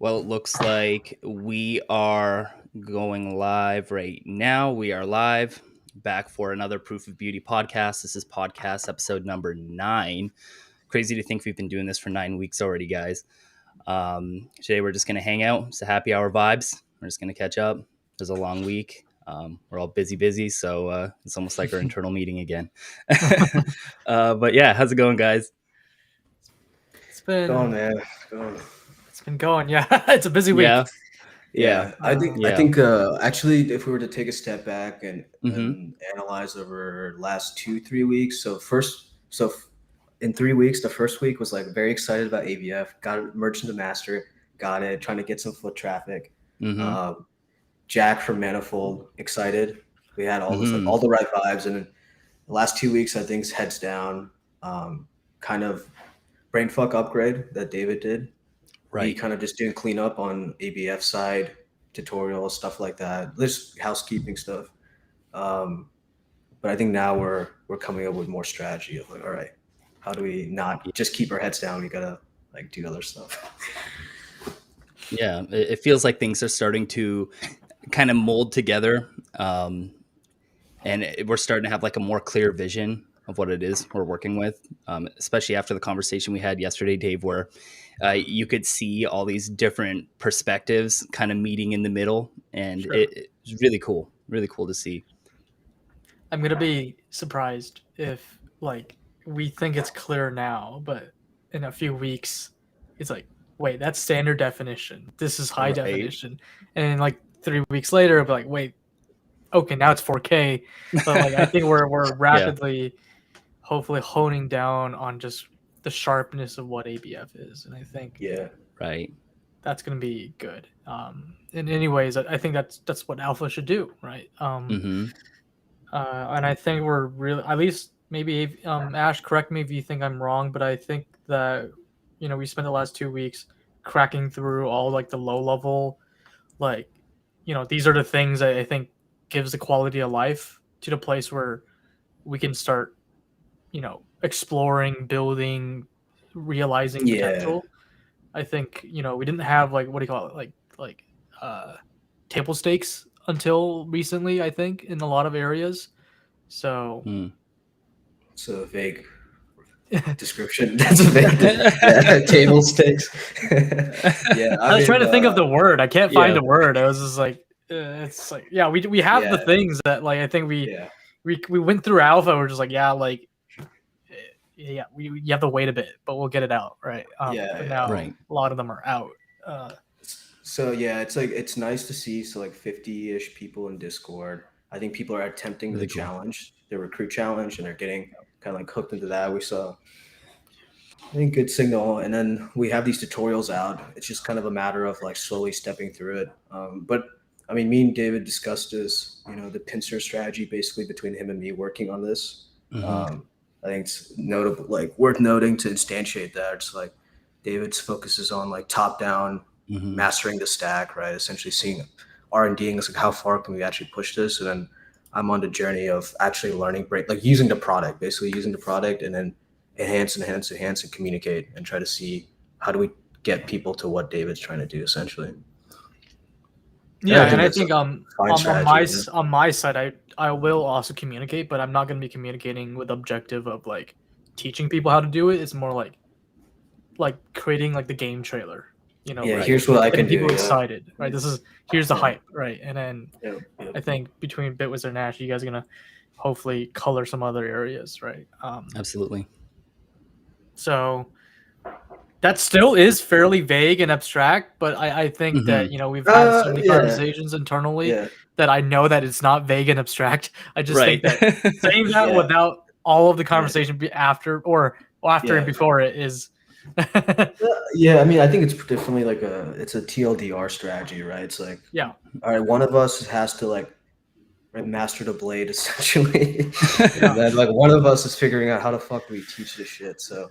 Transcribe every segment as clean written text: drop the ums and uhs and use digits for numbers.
Well, it looks like we are going live right now. We are live back for another Proof of Beauty podcast. This is podcast episode number 9. Crazy to think we've been doing this for 9 weeks already, guys. Today we're just going to hang out. It's a happy hour vibes. We're just going to catch up. It was a long week. We're all busy. So it's almost like our internal meeting again. But yeah, how's it going, guys? It's been going, man. Going. It's been going. Yeah, it's a busy week. Yeah. I think actually, if we were to take a step back and analyze over last 2-3 weeks, in 3 weeks, the first week was like very excited about ABF, got it merged into master, got it, trying to get some foot traffic. Jack from Manifold, excited. We had all this, all the right vibes, and the last 2 weeks, I think, heads down. Kind of Brainfuck upgrade that David did. Right. He kind of just doing cleanup on ABF side, tutorials, stuff like that. Just housekeeping stuff. But I think now we're coming up with more strategy of like, all right, how do we not just keep our heads down? We gotta like do other stuff. Yeah, it feels like things are starting to kind of mold together, and we're starting to have like a more clear vision of what it is we're working with, especially after the conversation we had yesterday, Dave, where you could see all these different perspectives kind of meeting in the middle, and it's really cool to see. I'm gonna be surprised if like we think it's clear now, but in a few weeks it's like, wait, that's standard definition, this is high definition, and like 3 weeks later I'll be like, wait, okay, now it's 4K. So like I think we're rapidly hopefully honing down on just the sharpness of what ABF is, and I think that's going to be good. In anyways, I think that's what alpha should do, right? And I think we're really, at least maybe Ash, correct me if you think I'm wrong, but I think that we spent the last 2 weeks cracking through all like the low level, like these are the things that I think gives the quality of life to the place where we can start exploring, building, realizing potential. I think we didn't have like, what do you call it, like table stakes until recently, I think, in a lot of areas. So it's a vague description. That's a vague table stakes. I was trying to think of the word. I can't find a word. I was just like, it's like, we have the things that like I think we went through alpha. We're just like, you have to wait a bit, but we'll get it out, right? Now a lot of them are out. So it's like, it's nice to see. So like 50-ish people in Discord. I think people are attempting the challenge, the recruit challenge, and they're getting kind of like hooked into that. We saw, I think, good signal, and then we have these tutorials out. It's just kind of a matter of like slowly stepping through it. But I mean, me and David discussed this, the pincer strategy, basically between him and me working on this. I think it's notable, like worth noting to instantiate that. It's like David's focuses on like top down, mastering the stack, right? Essentially seeing R&Ding, like how far can we actually push this? And then I'm on the journey of actually learning, like using the product, and then enhance and communicate and try to see how do we get people to what David's trying to do, essentially. And I think on my side, I will also communicate, but I'm not going to be communicating with the objective of like teaching people how to do it. It's more like creating like the game trailer, here's what I can do. People excited, right? Here's the hype, right? And then I think between Bitwizard and Ash, you guys are going to hopefully color some other areas, right? Absolutely. So that still is fairly vague and abstract, but I think that we've had so many conversations internally that I know that it's not vague and abstract. I just think that saying that without all of the conversation after and before it is. I mean, I think it's definitely like it's a TLDR strategy, right? It's like, all right, one of us has to like master the blade, essentially. And then like one of us is figuring out how the fuck we teach this shit. So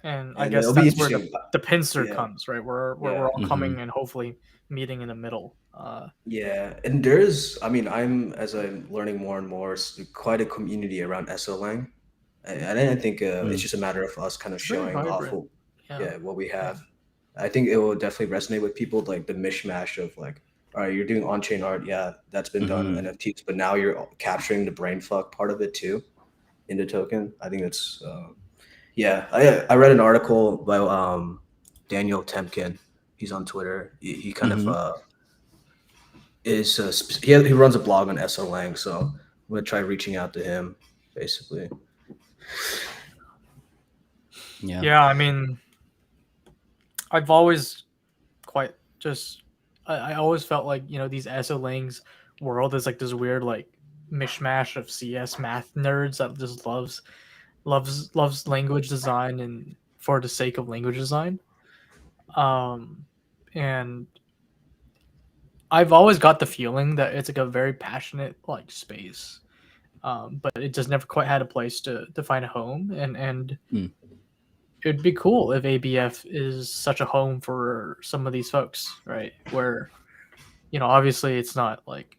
and I guess that's where the pincer comes, right? We're all coming and hopefully meeting in the middle. And there's, I mean, as I'm learning more and more, quite a community around Esolang. And I think it's just a matter of us kind of showing off what we have. I think it will definitely resonate with people, like the mishmash of like, all right, you're doing on-chain art, yeah, that's been done in NFTs, but now you're capturing the brainfuck part of it too in the token. I think that's I read an article by Daniel Temkin. He's on Twitter. He kind of he runs a blog on Esolang, so I'm gonna try reaching out to him basically. Yeah, I mean, I've always I always felt like, these Esolang's world is like this weird like mishmash of CS math nerds that just loves language design and for the sake of language design. And I've always got the feeling that it's like a very passionate like space. But it just never quite had a place to find a home, and it'd be cool if ABF is such a home for some of these folks, right? Where, obviously it's not like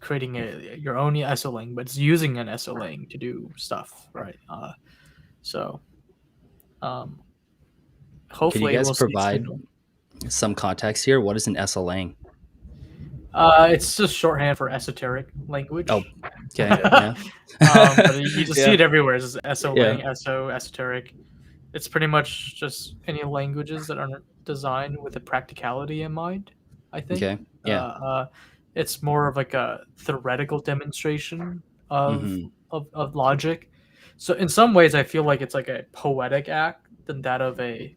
creating your own Esolang, but it's using an Esolang to do stuff, right? Hopefully, can you guys provide some context here? What is an Esolang? It's just shorthand for esoteric language. Oh, okay. Yeah. But you just see it everywhere. It's Esolang, esoteric. It's pretty much just any languages that aren't designed with a practicality in mind, I think. Okay. Yeah. It's more of like a theoretical demonstration of logic. So in some ways, I feel like it's like a poetic act than that of a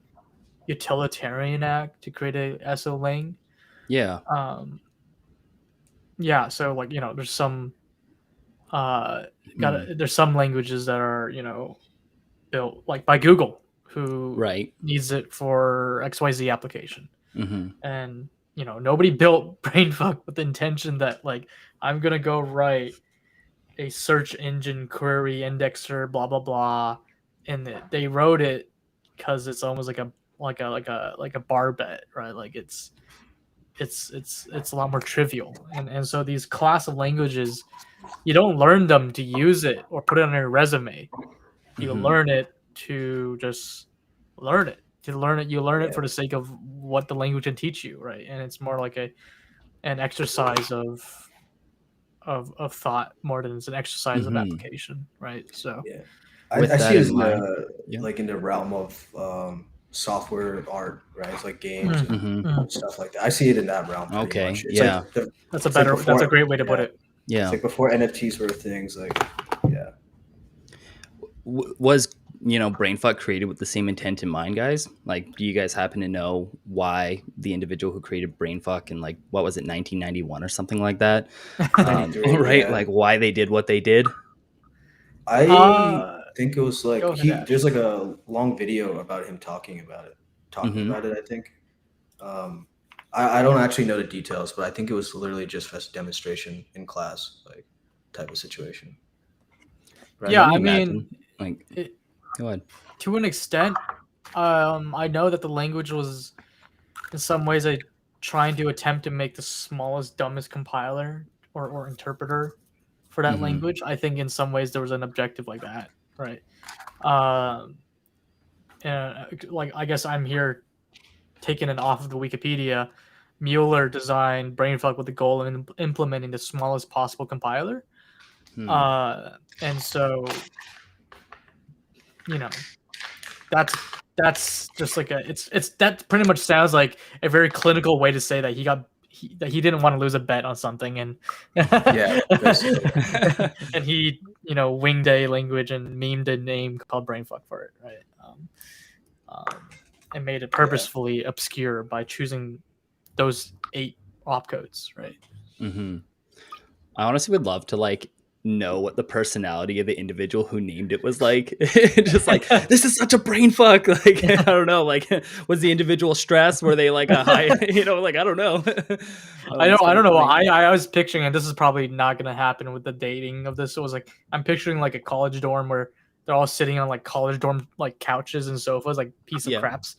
utilitarian act to create a Esolang. Yeah. Yeah. So like, there's some there's some languages that are, built like by Google, who needs it for XYZ application. And nobody built Brainfuck with the intention that like I'm gonna go write a search engine query indexer, blah blah blah, and they wrote it because it's almost like a bar bet, right? Like it's a lot more trivial, and so these class of languages, you don't learn them to use it or put it on your resume. You learn it to just learn it. You learn it for the sake of what the language can teach you, right? And it's more like an exercise of thought more than it's an exercise of application, right? So I see it as like in the realm of software art, right? It's like games and stuff like that. I see it in that realm. Okay, much. That's a great way to put it. Yeah, it's like before NFTs were things, like was Brainfuck created with the same intent in mind, guys? Like, do you guys happen to know why the individual who created Brainfuck in like, what was it, 1991 or something like that? Right? Like why they did what they did? I think it was like there's like a long video about him talking about it, I think. I don't actually know the details, but I think it was literally just as a demonstration in class, like type of situation. Right? Yeah, I mean, go ahead. To an extent, I know that the language was in some ways trying to attempt to make the smallest, dumbest compiler or interpreter for that language. I think in some ways there was an objective like that, right? And like I guess I'm here taking it off of the Wikipedia. Mueller designed Brainfuck with the goal of implementing the smallest possible compiler. And so, that's just like that pretty much sounds like a very clinical way to say that he didn't want to lose a bet on something, and and he winged a language and memed a name called Brainfuck for it, right? And made it purposefully obscure by choosing those 8 opcodes, right? I honestly would love to like know what the personality of the individual who named it was like. Just like, this is such a Brainfuck. Like, I don't know. Like, was the individual stressed? Were they like a high? Like, I don't know. I don't know. I was picturing, and this is probably not going to happen with the dating of this. It was like I'm picturing like a college dorm where they're all sitting on like college dorm like couches and sofas, like piece of craps,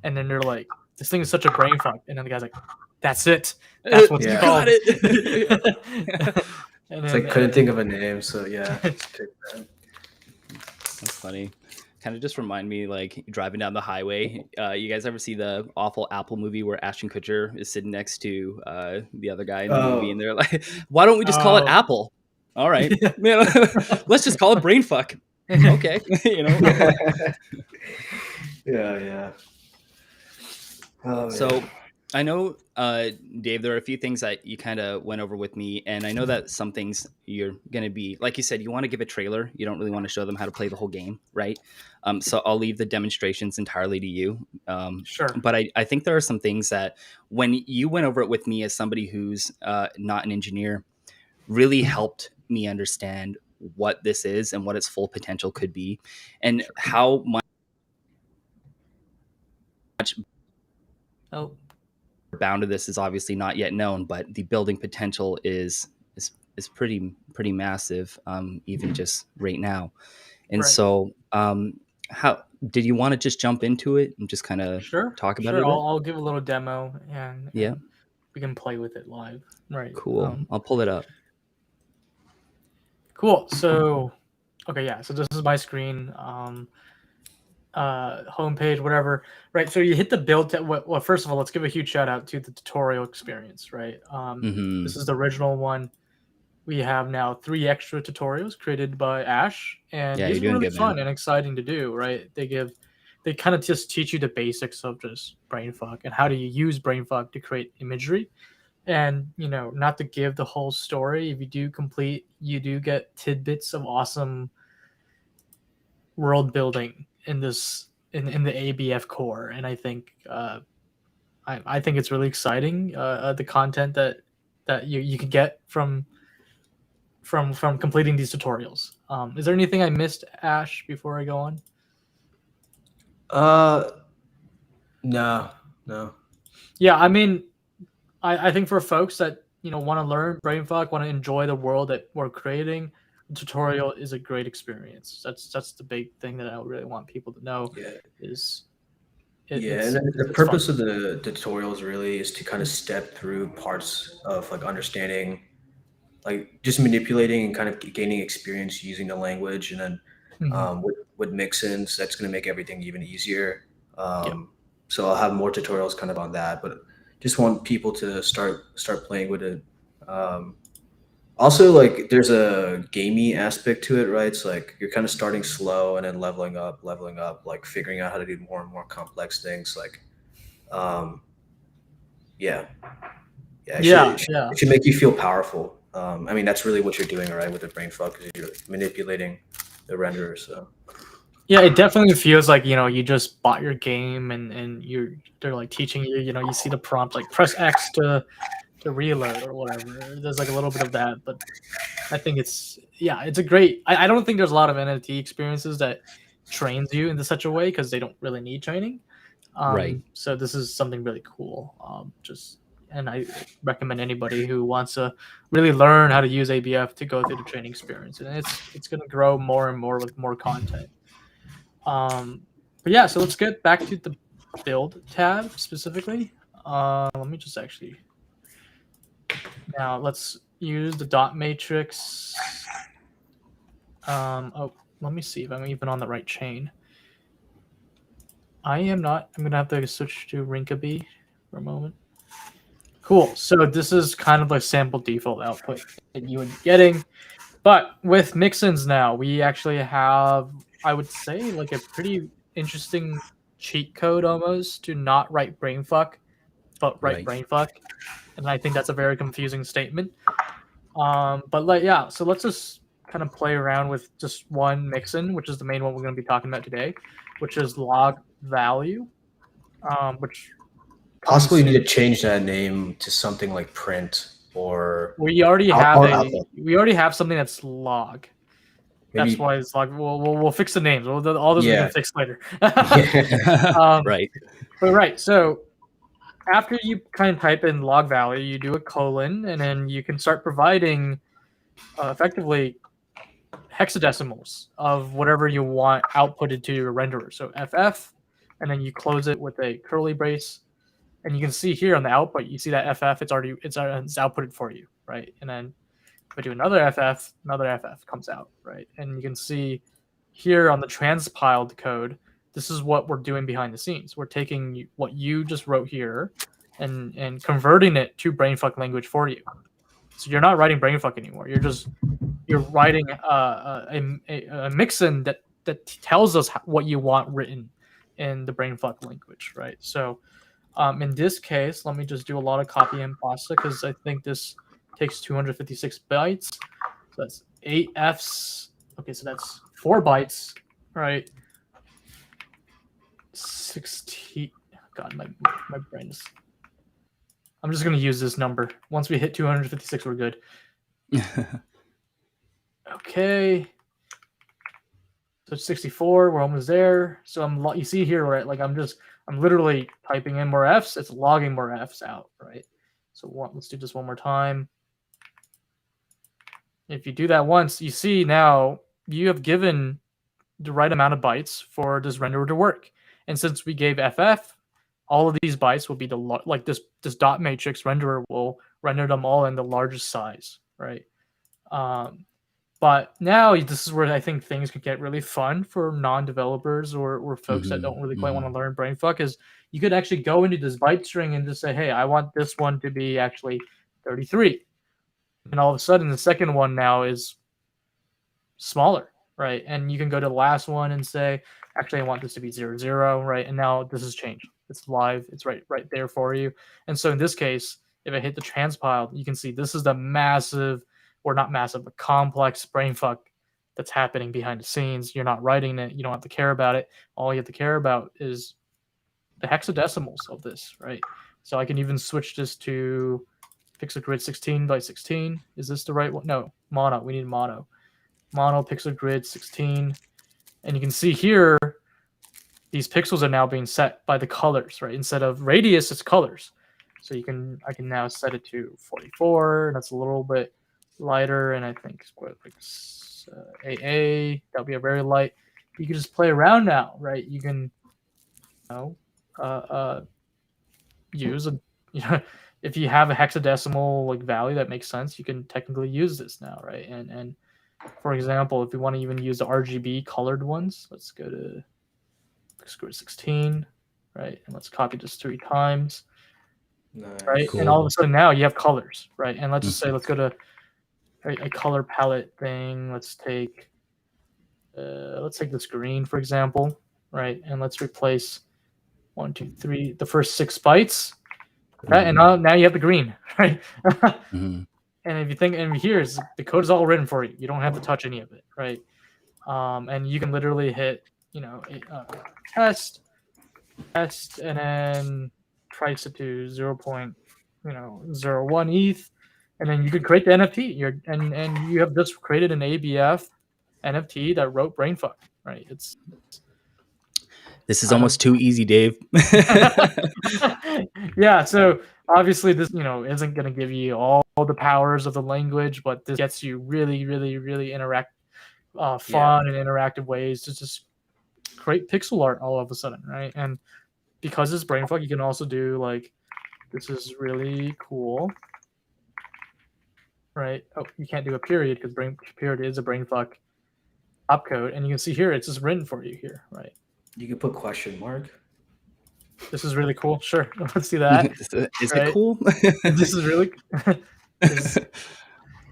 and then they're like, "This thing is such a Brainfuck," and then the guy's like, "That's it. That's what's called." Got it. It's like couldn't think of a name, so That's funny. kind of just remind me like driving down the highway. You guys ever see the awful Apple movie where Ashton Kutcher is sitting next to the other guy in the movie, and they're like, "Why don't we just call it Apple?" All right, let's just call it Brainfuck. Okay, Yeah. Oh, so I know, Dave, there are a few things that you kind of went over with me, and I know that some things you're going to be, like you said, you want to give a trailer. You don't really want to show them how to play the whole game, right? So I'll leave the demonstrations entirely to you. Sure. But I think there are some things that when you went over it with me as somebody who's not an engineer, really helped me understand what this is and what its full potential could be, and how much bound to this is obviously not yet known, but the building potential is pretty massive, even just right now. And so how did you want to just jump into it and just kind of talk about it a bit? I'll give a little demo and yeah, we can play with it live. Right. Cool. I'll pull it up. Cool. So okay, yeah, so this is my screen. Homepage, whatever, right? So you hit the build tab. Well, first of all, let's give a huge shout out to the tutorial experience, right? This is the original one. We have now 3 extra tutorials created by Ash, and these are really fun and exciting to do, right? They kind of just teach you the basics of just Brainfuck and how do you use Brainfuck to create imagery. And, not to give the whole story, if you do complete, you do get tidbits of awesome world building in this in the ABF core, and I think I think it's really exciting, the content that you can get from completing these tutorials. Is there anything I missed, Ash, before I go on? No. Yeah, I mean, I think for folks that want to learn Brainfuck, want to enjoy the world that we're creating, the tutorial is a great experience. That's the big thing that I really want people to know. And the purpose of the tutorials really is to kind of step through parts of like understanding, like just manipulating and kind of gaining experience using the language, and then with mixins, that's going to make everything even easier. So I'll have more tutorials kind of on that, but just want people to start playing with it. Also, like there's a gamey aspect to it, right? It's like you're kind of starting slow and then leveling up, like figuring out how to do more and more complex things. Like, it should make you feel powerful. I mean, that's really what you're doing, right, with the Brainfuck, is you're manipulating the renderer. So yeah, it definitely feels like you just bought your game and they're like teaching you. You see the prompt like press X to reload or whatever. There's like a little bit of that, but I think it's a great. I don't think there's a lot of NFT experiences that trains you into such a way because they don't really need training. Right. So this is something really cool. And I recommend anybody who wants to really learn how to use ABF to go through the training experience, and it's going to grow more and more with more content. But yeah, so let's get back to the build tab specifically. Let me just actually. Now let's use the dot matrix. Let me see if I'm even on the right chain. I am not. I'm gonna have to switch to Rinkeby for a moment. Cool. So this is kind of like sample default output that you would be getting, but with mixins now, we actually have, I would say, like a pretty interesting cheat code almost to not write Brainfuck, but write Brainfuck. And I think that's a very confusing statement. But so let's just kind of play around with just one mixin, which is the main one we're going to be talking about today, which is logvalue, which possibly you need to change that name to something like print, or we already have something that's log. Maybe. That's why it's log. We'll fix the names. All those we can fix later. Right. But right. So after you kind of type in logvalue, you do a colon, and then you can start providing effectively hexadecimals of whatever you want outputted to your renderer. So FF, and then you close it with a curly brace, and you can see here on the output, you see that FF, it's outputted for you, right? And then if I do another FF comes out, right? And you can see here on the transpiled code, this is what we're doing behind the scenes. We're taking what you just wrote here and converting it to Brainfuck language for you. So you're not writing Brainfuck anymore. You're writing a mixin that tells us what you want written in the Brainfuck language, right? So in this case, let me just do a lot of copy and pasta because I think this takes 256 bytes. So that's 8 Fs. Okay, so that's 4 bytes, right? 16. God, my brain is. I'm just gonna use this number. Once we hit 256, we're good. Okay. So it's 64. We're almost there. So you see here, right? Like I'm literally typing in more Fs. It's logging more Fs out, right? So let's do this one more time. If you do that once, you see now you have given the right amount of bytes for this renderer to work. And since we gave FF, all of these bytes will be like this dot matrix renderer will render them all in the largest size, right? But now this is where I think things could get really fun for non-developers or folks that don't really quite want to learn Brainfuck. Is you could actually go into this byte string and just say, hey, I want this one to be actually 33. And all of a sudden, the second one now is smaller, right? And you can go to the last one and say, actually, I want this to be 0, 0, right? And now this has changed. It's live. It's right there for you. And so in this case, if I hit the transpile, you can see this is the massive, or not massive, but complex brainfuck that's happening behind the scenes. You're not writing it. You don't have to care about it. All you have to care about is the hexadecimals of this, right? So I can even switch this to pixel grid 16 by 16. Is this the right one? No, mono. We need mono. Mono pixel grid 16. And you can see here, these pixels are now being set by the colors, right? Instead of radius, it's colors. So I can now set it to 44. That's a little bit lighter, and I think AA, that'll be a very light. You can just play around now, right? You can, use a, if you have a hexadecimal like value that makes sense, you can technically use this now, right? And for example, if we want to even use the RGB colored ones, let's go to 16, right? And let's copy this 3 times, nice. Right? Cool. And all of a sudden now you have colors, right? And let's just say, let's go to a color palette thing. Let's take this green, for example, right? And let's replace 1, 2, 3, the first 6 bytes, right? And now you have the green, right? And if you think, and here's the code is all written for you. You don't have to touch any of it, right? And you can literally hit, test, and then price it to 0.01 ETH, and then you could create the NFT. And you have just created an ABF NFT that wrote Brainfuck, right? This is almost too easy, Dave. Yeah, so obviously this, isn't going to give you all the powers of the language, but this gets you really, really, really fun and interactive ways to just create pixel art all of a sudden, right? And because it's Brainfuck, you can also do like, this is really cool, right? Oh, you can't do a period because period is a Brainfuck opcode, and you can see here it's just written for you here, right? You can put question mark. This is really cool. Sure, let's see that. Is it cool? This is really.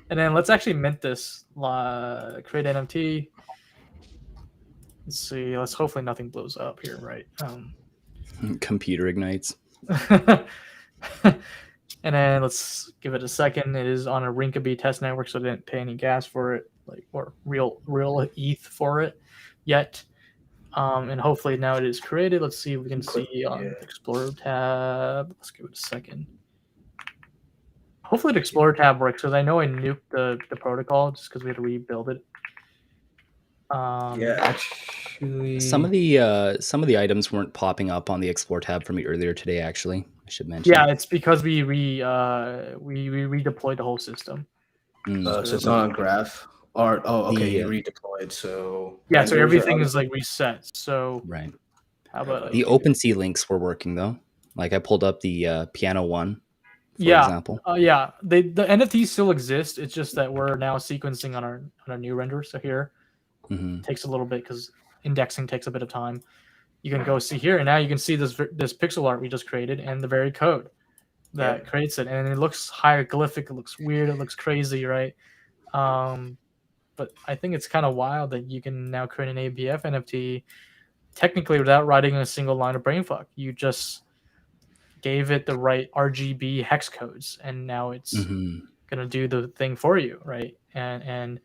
And then let's actually mint this. Create NFT. Let's see. Hopefully nothing blows up here, right? Computer ignites. And then let's give it a second. It is on a Rinkeby test network, so I didn't pay any gas for it, or real ETH for it yet. And hopefully now it is created. Let's see if we can see on the Explorer tab. Let's give it a second. Hopefully the Explorer tab works, because I know I nuked the protocol just because we had to rebuild it. Actually, some of the items weren't popping up on the Explore tab for me earlier today. Actually, I should mention. Yeah, it's because we redeployed the whole system. So it's not on graph. Okay, you redeployed. So so everything is like reset. So right. How about the OpenSea links were working though? Like I pulled up the piano one. For example. The NFTs still exist. It's just that we're now sequencing on our new render. So here, takes a little bit because indexing takes a bit of time. You can go see here, and now you can see this pixel art we just created and the very code that creates it, and it looks hieroglyphic. It looks weird. It looks crazy, right? But I think it's kind of wild that you can now create an ABF NFT technically without writing a single line of brainfuck. You just gave it the right RGB hex codes, and now it's gonna do the thing for you, right? And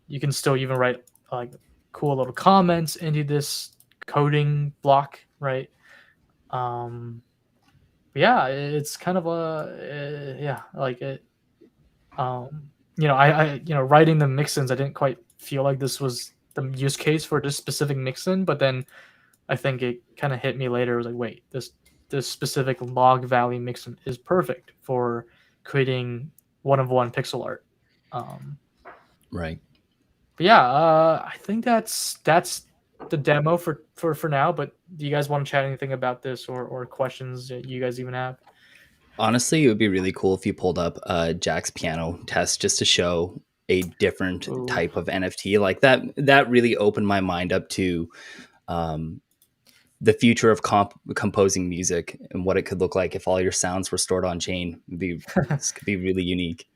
you can still even write like cool little comments into this coding block, right? Yeah, it's kind of a like it. Writing the mixins, I didn't quite feel like this was the use case for this specific mixin, but then I think it kind of hit me later. It was like, wait, this specific log value mixin is perfect for creating one-of-one pixel art. Right. But yeah, I think that's the demo for now. But do you guys want to chat anything about this or questions that you guys even have? Honestly, it would be really cool if you pulled up Jack's piano test just to show a different type of NFT like that. That really opened my mind up to the future of composing music and what it could look like if all your sounds were stored on chain. This could be really unique.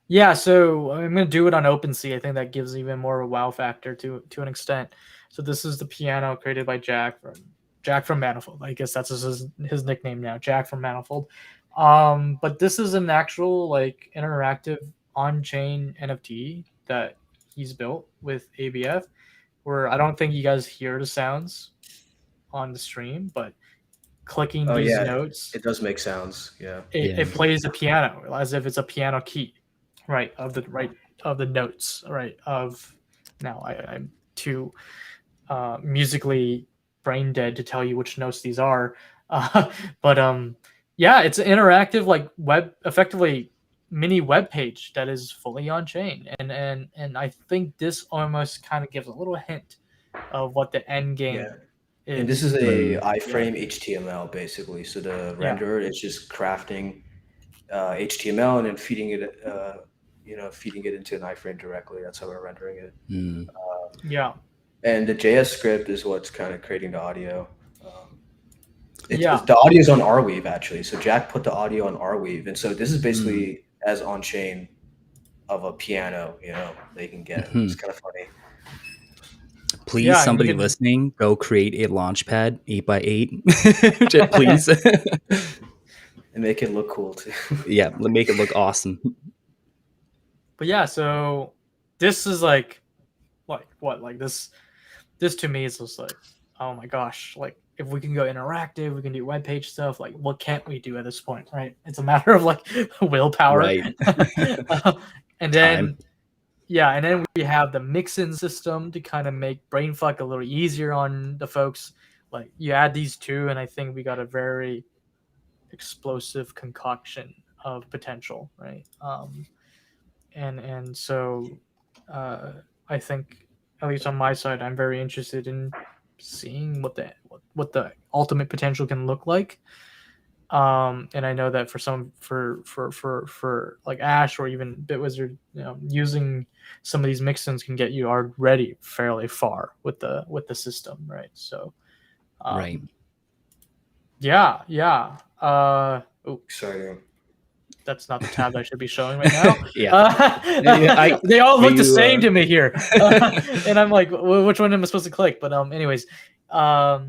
Yeah, so I'm going to do it on OpenSea. I think that gives even more of a wow factor to an extent. So this is the piano created by Jack from Manifold. I guess that's his nickname now, Jack from Manifold. But this is an actual like interactive on-chain NFT that he's built with ABF, where I don't think you guys hear the sounds on the stream, but clicking these notes, it does make sounds. It plays a piano as if it's a piano key, right? Of the notes, right? Now I'm too musically brain dead to tell you which notes these are, but yeah, it's an interactive like effectively mini web page that is fully on chain, and I think this almost kind of gives a little hint of what the end game is. And this is a iframe HTML basically. So the renderer is just crafting HTML and then feeding it into an iframe directly. That's how we're rendering it. And the JS script is what's kind of creating the audio. The audio is on Arweave actually. So Jack put the audio on Arweave, and so this is basically as on chain of a piano, they can get. It's kind of funny. Please, somebody listening, go create a Launchpad 8x8, please, and make it look cool too. Yeah, make it look awesome. But yeah, so this is like what? Like this to me is just like, oh my gosh, like if we can go interactive, we can do web page stuff. Like, what can't we do at this point, right? It's a matter of like willpower, right? And then and then we have the mixin system to kind of make Brainfuck a little easier on the folks. Like you add these two, and I think we got a very explosive concoction of potential, right? And so I think, at least on my side, I'm very interested in seeing what the ultimate potential can look like. And I know that for like Ash or even Bitwizard, using some of these mixins can get you already fairly far with the system, right? So, right. Yeah. Exciting. That's not the tab I should be showing right now. They all look the same to me here, and I'm like, which one am I supposed to click? But anyways, I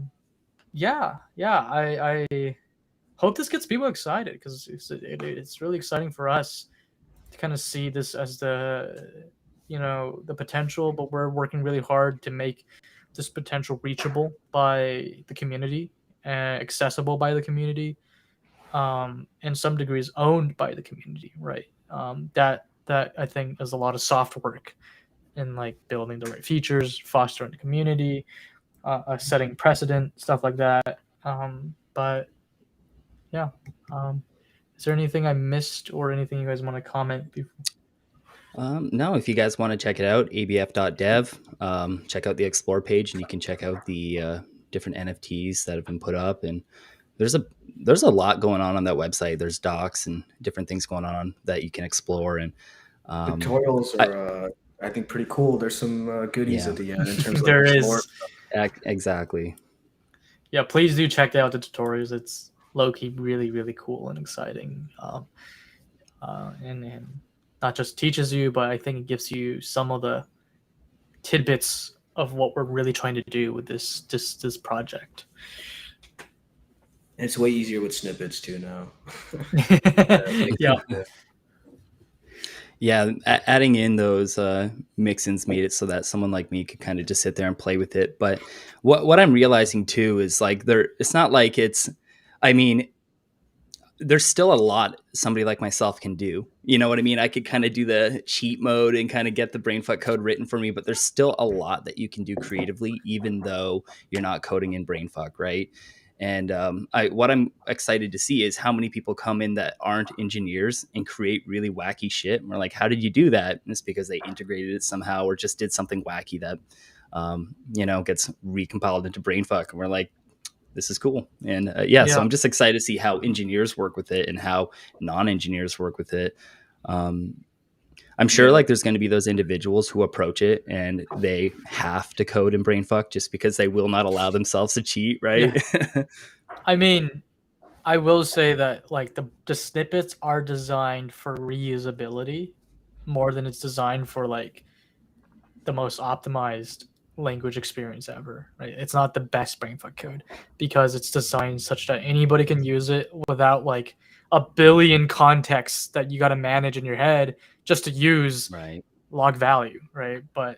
hope this gets people excited because it's really exciting for us to kind of see this as the potential, but we're working really hard to make this potential reachable by the community, accessible by the community, in some degrees owned by the community, right? That I think is a lot of soft work in like building the right features, fostering the community, setting precedent, stuff like that. But yeah, is there anything I missed or anything you guys want to comment before? No, if you guys want to check it out, abf.dev, check out the explore page, and you can check out the different NFTs that have been put up. And there's a lot going on that website. There's docs and different things going on that you can explore. And tutorials are I think pretty cool. There's some goodies Yeah. at the end in terms of There like, is. Exactly. Yeah, please do check out the tutorials. It's low-key really, really cool and exciting. And not just teaches you, but I think it gives you some of the tidbits of what we're really trying to do with this project. It's way easier with snippets too now. Yeah. Yeah, adding in those mixins made it so that someone like me could kind of just sit there and play with it. But what I'm realizing too is like it's not like it's, I mean, there's still a lot somebody like myself can do. You know what I mean? I could kind of do the cheat mode and kind of get the Brainfuck code written for me, but there's still a lot that you can do creatively, even though you're not coding in Brainfuck, right? And what I'm excited to see is how many people come in that aren't engineers and create really wacky shit. And we're like, how did you do that? And it's because they integrated it somehow or just did something wacky that, gets recompiled into Brainfuck. And we're like, this is cool. And so I'm just excited to see how engineers work with it and how non-engineers work with it. I'm sure like there's going to be those individuals who approach it and they have to code in Brainfuck just because they will not allow themselves to cheat, right? Yeah. I mean, I will say that like the snippets are designed for reusability more than it's designed for like the most optimized language experience ever, right? It's not the best Brainfuck code because it's designed such that anybody can use it without like a billion contexts that you got to manage in your head just to use logvalue, right? But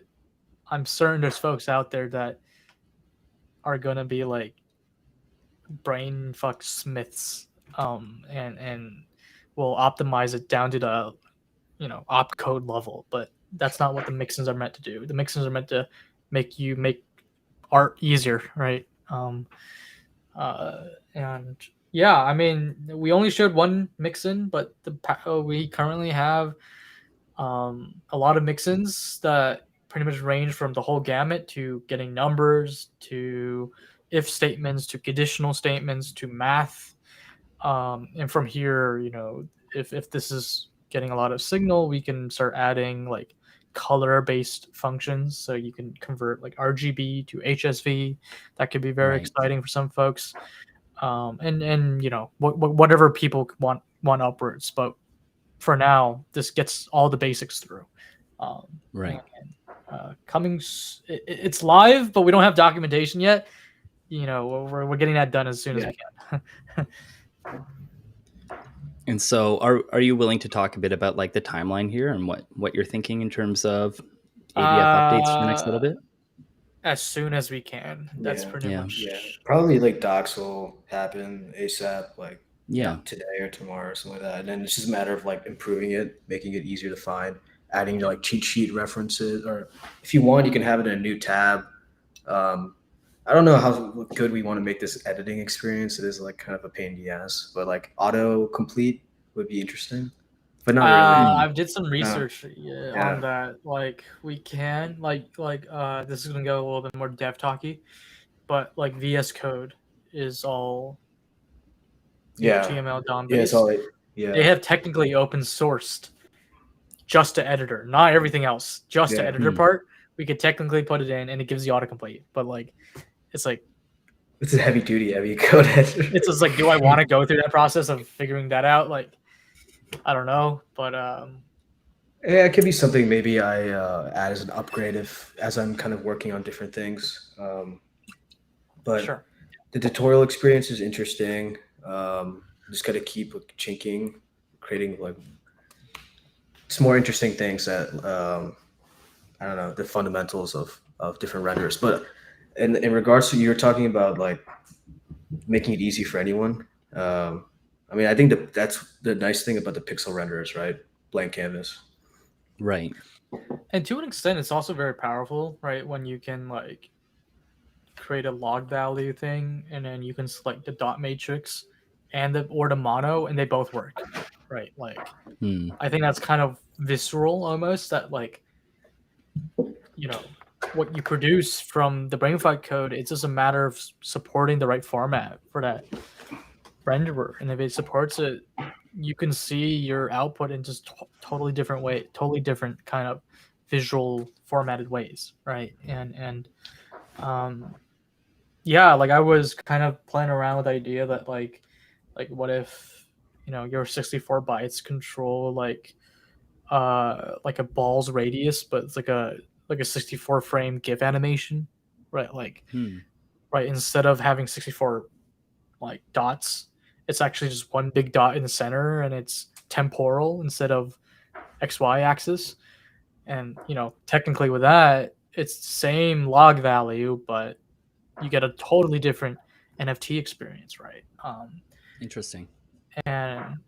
I'm certain there's folks out there that are gonna be like Brainfuck smiths, and will optimize it down to the opcode level, but that's not what the mixins are meant to do. The mixins are meant to make art easier, right? And yeah, I mean, we only showed one mixin, but we currently have a lot of mixins that pretty much range from the whole gamut to getting numbers to if statements to conditional statements to math. And from here, if this is getting a lot of signal, we can start adding like color-based functions, so you can convert like RGB to HSV. That could be very exciting for some folks. And whatever people want upwards, but for now, this gets all the basics through. It's live, but we don't have documentation yet. We're getting that done as soon as we can. And so are you willing to talk a bit about like the timeline here and what you're thinking in terms of ABF updates for the next little bit? As soon as we can. That's pretty much. Yeah, probably like docs will happen ASAP, like yeah, today or tomorrow or something like that. And then it's just a matter of like improving it, making it easier to find, adding like cheat sheet references, or if you want, you can have it in a new tab. I don't know how good we want to make this editing experience. It is like kind of a pain in the ass, but like auto complete would be interesting. But not really. I've did some research on that. Like we can this is gonna go a little bit more dev talky, but like VS Code is all HTML DOM based. They have technically open sourced just to editor, not everything else, just to editor part. We could technically put it in and it gives you autocomplete, but like it's a heavy code editor. It's just like, do I want to go through that process of figuring that out? Like, I don't know, but yeah, it could be something maybe I add as an upgrade as I'm kind of working on different things. But sure. The tutorial experience is interesting. Just got to keep chinking, creating like some more interesting things that I don't know, the fundamentals of different renders. But in regards to you're talking about like making it easy for anyone. I mean, I think that's the nice thing about the pixel renderers, right? Blank canvas. Right. And to an extent, it's also very powerful, right? When you can like create a log value thing, and then you can select the dot matrix and the mono, and they both work, right? Like, I think that's kind of visceral almost. That like, what you produce from the Brainfuck code, it's just a matter of supporting the right format for that renderer, and if it supports it, you can see your output in just totally different way, totally different kind of visual formatted ways, right? And yeah, like I was kind of playing around with the idea that like what if, you know, your 64 bytes control like a ball's radius, but it's like a 64 frame GIF animation, right? Like right, instead of having 64 like dots, it's actually just one big dot in the center, and it's temporal instead of XY axis. And you know, technically with that, it's the same log value, but you get a totally different NFT experience, right? Interesting. And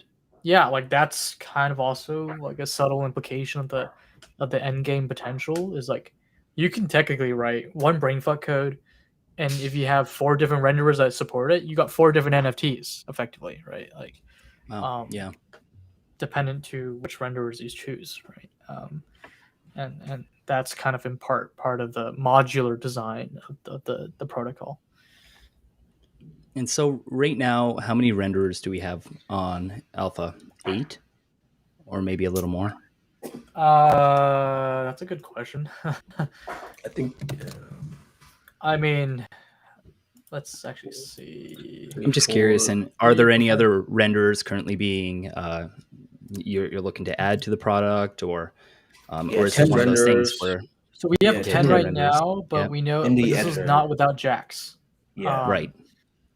yeah, like that's kind of also like a subtle implication of the end game potential is like you can technically write one brainfuck code, and if you have 4 different renderers that support it, you got 4 different NFTs effectively, right? Like, yeah, dependent to which renderers you choose, right? And that's kind of in part of the modular design of the protocol. And so right now, how many renderers do we have on Alpha? 8, or maybe a little more? That's a good question. I think. I mean, let's actually see. I'm just curious. And are there any other renderers currently being you're looking to add to the product, or is it one of those things where? So we have 10 right now, but we know this is not without Jax. Yeah, right.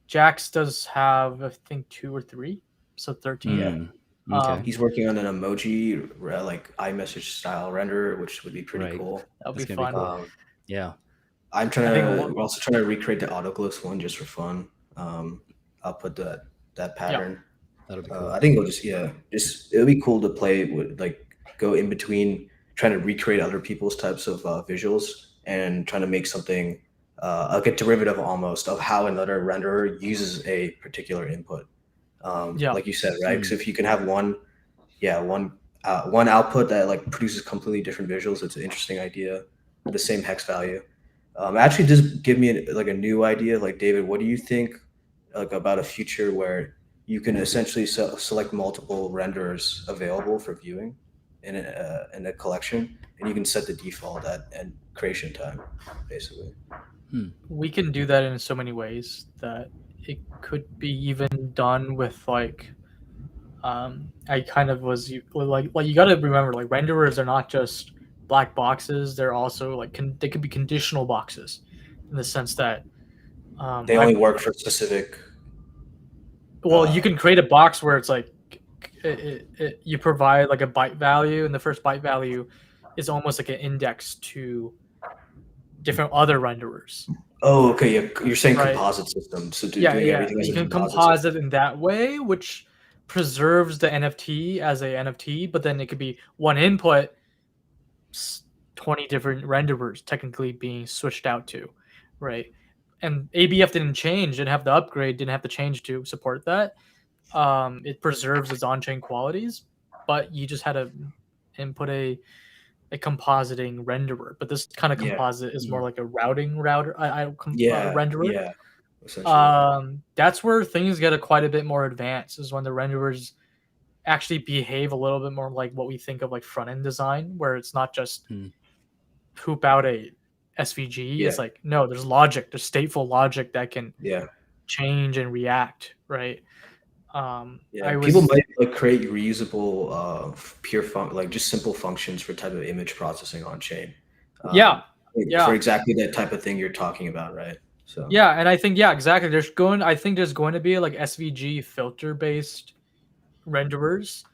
Jax does have, I think, 2 or 3, so 13. Okay. He's working on an emoji like iMessage style render, which would be pretty cool. That'll be fun. Cool. Yeah. We're also trying to recreate the autoglyphs one just for fun. I'll put that pattern. Yeah. That'll be cool. I think it'll be cool to play with, like, go in between trying to recreate other people's types of visuals and trying to make something like a derivative almost of how another renderer uses a particular input. Like you said, right? Because if you can have one output that like produces completely different visuals, it's an interesting idea with the same hex value. Actually, just give me a new idea. Like, David, what do you think like about a future where you can essentially select multiple renderers available for viewing in a collection, and you can set the default and creation time, basically. We can do that in so many ways that it could be even done with like I kind of was like you got to remember, like, renderers are not just black boxes, they're also like they could be conditional boxes in the sense that they only work for specific. Well, you can create a box where it's like you provide like a byte value, and the first byte value is almost like an index to different other renderers. Oh, okay. Yeah, you're saying composite system. So everything you can composite in that way, which preserves the NFT as a NFT, but then it could be one input, 20 different renderers technically being switched out to, right? And ABF didn't change, didn't have the upgrade, didn't have to change to support that. It preserves its on-chain qualities, but you just had to input a compositing renderer. But this kind of composite is more like a renderer. Yeah. That's where things get quite a bit more advanced, is when the renderers actually behave a little bit more like what we think of like front-end design, where it's not just poop out a SVG. It's like, no, there's logic, there's stateful logic that can change and react, right? People might like create reusable just simple functions for type of image processing on chain. For exactly that type of thing you're talking about, right? So and I think exactly. There's going to be like SVG filter based renderers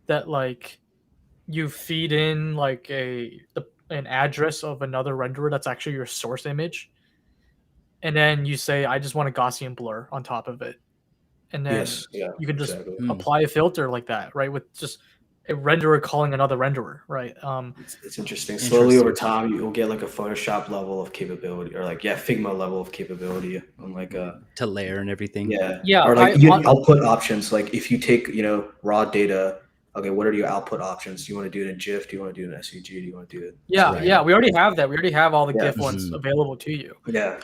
that like you feed in like an address of another renderer that's actually your source image, and then you say, I just want a Gaussian blur on top of it, and then you can just apply a filter like that, right? With just a renderer calling another renderer, right? It's interesting. Slowly over time, you'll get like a Photoshop level of capability, or like Figma level of capability on like to layer and everything. Or like output options. Like if you take raw data, okay, what are your output options? Do you want to do it in GIF? Do you want to do it in SVG? Do you want to do it? We already have that. We already have all the GIF ones available to you.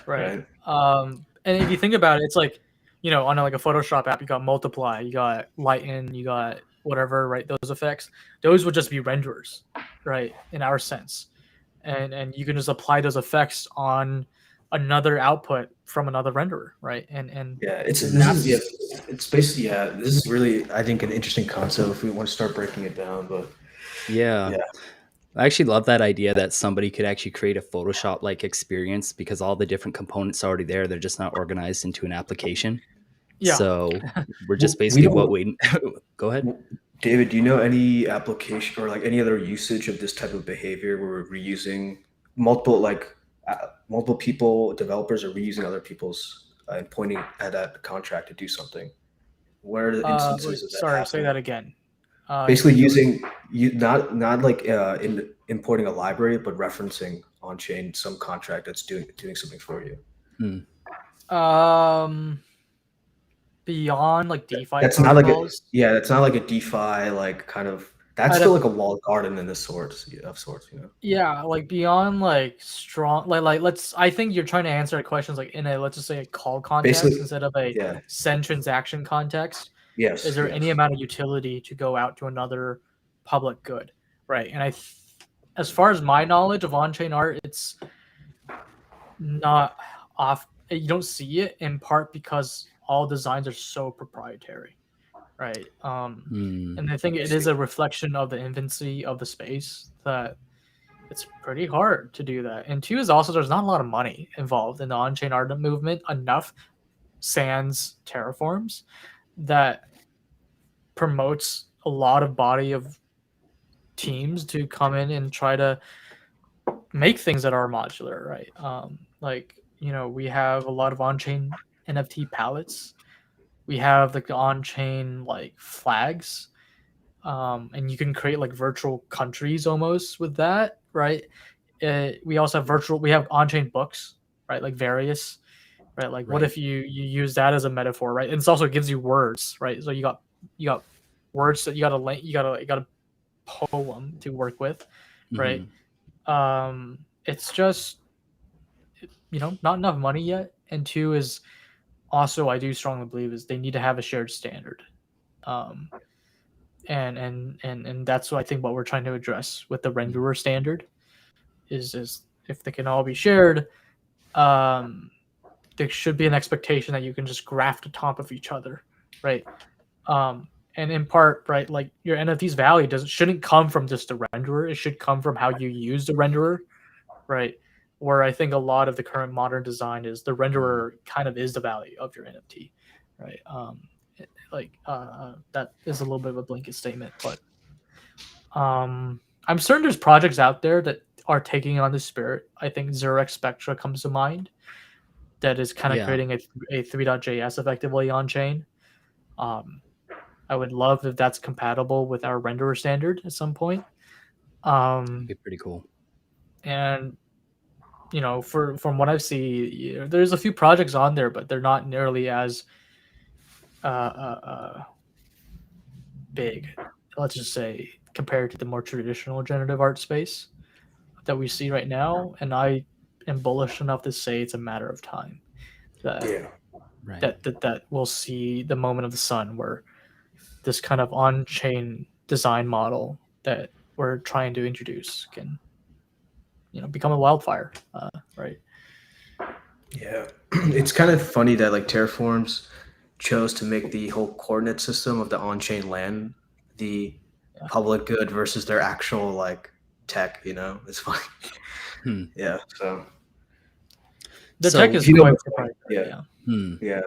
Right. And if you think about it, it's like, on like a Photoshop app, you got multiply, you got lighten, you got whatever, right? Those effects, those would just be renderers, right? In our sense, and you can just apply those effects on another output from another renderer, right? And yeah, it's basically this is really, I think, an interesting concept if we want to start breaking it down. But yeah. I actually love that idea that somebody could actually create a Photoshop like experience because all the different components are already there. They're just not organized into an application. yeah. So we're just we basically don't. Go ahead. David, do you know any application or like any other usage of this type of behavior where we're reusing multiple people, developers are reusing other people's and pointing at that contract to do something? What are the instances of that Sorry, say happening? that again. Basically, using not like in importing a library, but referencing on chain some contract that's doing something for you. Beyond like DeFi That's protocols. that's not like a DeFi like kind of. That's still like a walled garden in this sorts, you know. Yeah, like beyond like strong like I think you're trying to answer questions like in a, let's just say, a call context instead of a send transaction context. Yes. Is there any amount of utility to go out to another public good, right? And as far as my knowledge of on-chain art, it's not off. You don't see it in part because all designs are so proprietary, right? And I think it is a reflection of the infancy of the space that it's pretty hard to do that. And two is also there's not a lot of money involved in the on-chain art movement, enough sans terraforms that promotes a lot of body of teams to come in and try to make things that are modular, right? Like, you know, we have a lot of on-chain NFT palettes. We have like the on-chain like flags, and you can create like virtual countries almost with that, right? We also have we have on-chain books, right? Like various, right? Like what if you use that as a metaphor, right? And it also gives you words, right? So you got words that you got a poem to work with, right? It's just, you know, not enough money yet. And two is also, I do strongly believe, is they need to have a shared standard. And that's what I think what we're trying to address with the renderer standard is if they can all be shared, there should be an expectation that you can just graft on top of each other, right? And in part, right, like your NFT's value shouldn't come from just the renderer. It should come from how you use the renderer, right? Where I think a lot of the current modern design is the renderer kind of is the value of your NFT, right? That is a little bit of a blanket statement, but I'm certain there's projects out there that are taking on the spirit. I think Zurex Spectra comes to mind, that is kind of creating a 3.js effectively on chain. I would love if that's compatible with our renderer standard at some point. That'd be pretty cool. And you know, from what I see, there's a few projects on there, but they're not nearly as big, let's just say, compared to the more traditional generative art space that we see right now. And I am bullish enough to say it's a matter of time that that we'll see the moment of the sun where this kind of on-chain design model that we're trying to introduce can, you know, become a wildfire, right? Yeah, it's kind of funny that like Terraforms chose to make the whole coordinate system of the on-chain land the public good versus their actual like tech. You know, it's funny. Yeah. So the tech is quite proprietary. Yeah.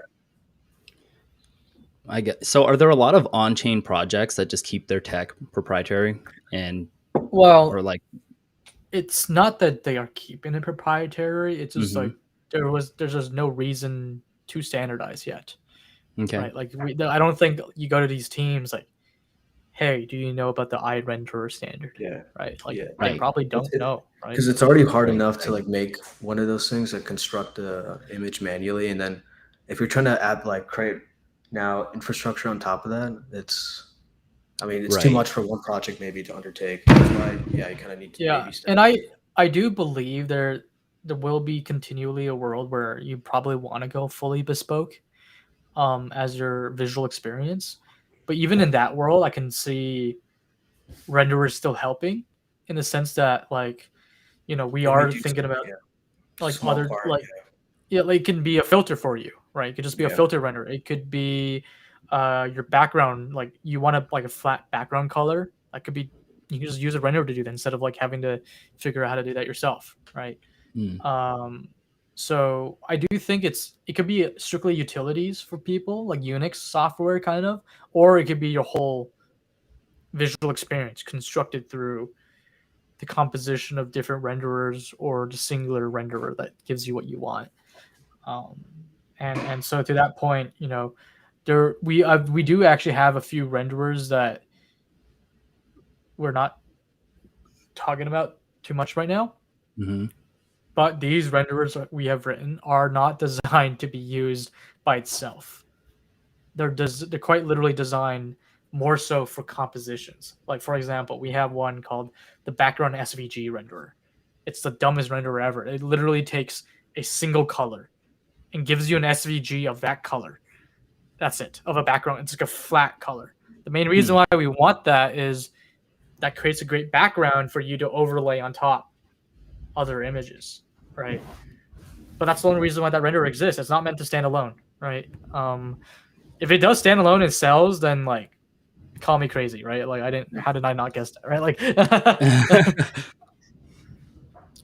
I get. So, are there a lot of on-chain projects that just keep their tech proprietary and, or like, it's not that they are keeping it proprietary. It's just like there's just no reason to standardize yet. Okay. Right? Like I don't think you go to these teams like, hey, do you know about the iRenderer standard? Yeah. Right. Like they probably don't know. Right. Because it's already hard enough to like make one of those things, like construct a image manually, and then if you're trying to add like create now infrastructure on top of that, it's too much for one project maybe to undertake. That's why, you kind of need to baby step. And I do believe there will be continually a world where you probably want to go fully bespoke as your visual experience. But even in that world, I can see renderers still helping in the sense that like we are thinking about like small other part, like it can be a filter for you, right? It could just be a filter render. It could be your background, like you want a flat background color. That could be, you can just use a renderer to do that instead of like having to figure out how to do that yourself, right? So I do think it could be strictly utilities for people, like Unix software kind of, or it could be your whole visual experience constructed through the composition of different renderers or the singular renderer that gives you what you want. And so to that point, we do actually have a few renderers that we're not talking about too much right now. But these renderers that we have written are not designed to be used by itself. They're quite literally designed more so for compositions. Like, for example, we have one called the background SVG renderer. It's the dumbest renderer ever. It literally takes a single color and gives you an SVG of that color. That's it, of a background. It's like a flat color. The main reason why we want that is that creates a great background for you to overlay on top other images, right? But that's the only reason why that renderer exists. It's not meant to stand alone, right? If it does stand alone and sells, then like call me crazy, right? Like how did I not guess that, right? Like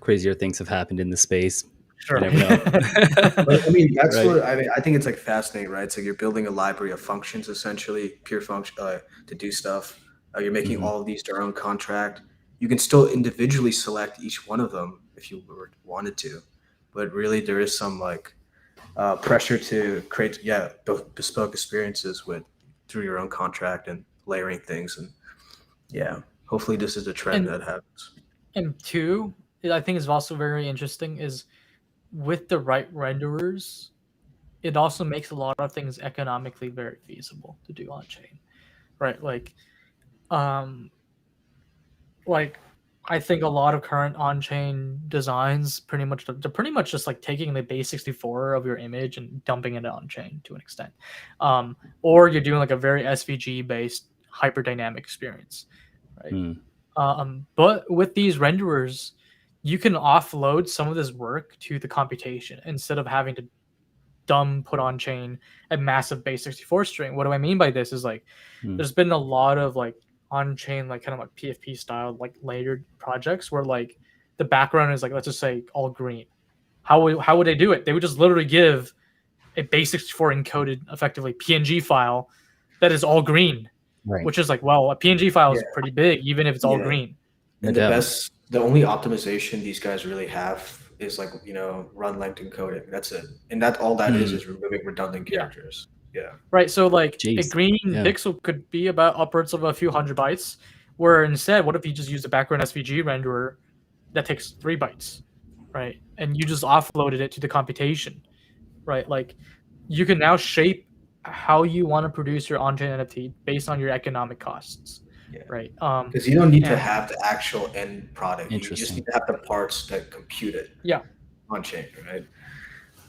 crazier things have happened in the space. Sure. But, I mean, that's right. I think it's like fascinating, right? It's like you're building a library of functions, essentially pure function to do stuff. You're making all of these to your own contract. You can still individually select each one of them if you wanted to, but really there is some like pressure to create bespoke experiences through your own contract and layering things. And hopefully this is a trend that happens. And two, I think is also very interesting is with the right renderers, it also makes a lot of things economically very feasible to do on chain, right? Like I think a lot of current on-chain designs they're pretty much just like taking the base 64 of your image and dumping it on-chain to an extent, or you're doing like a very SVG based hyperdynamic experience, right? But with these renderers, you can offload some of this work to the computation instead of having to put on chain a massive base 64 string. What do I mean by this is like there's been a lot of like on chain like kind of like PFP style like layered projects where like the background is like, let's just say all green. How would they do it? They would just literally give a base 64 encoded effectively PNG file that is all green, which is like, well, a PNG file is pretty big even if it's all green. And the only optimization these guys really have is like, run length encoding. That's it. And all that is removing redundant characters. Right. So like a green pixel could be about upwards of a few hundred bytes, where instead, what if you just use a background SVG renderer that takes 3 bytes, right? And you just offloaded it to the computation, right? Like you can now shape how you want to produce your on-chain NFT based on your economic costs. Right. Because you don't need to have the actual end product. You just need to have the parts that compute it. On chain, right?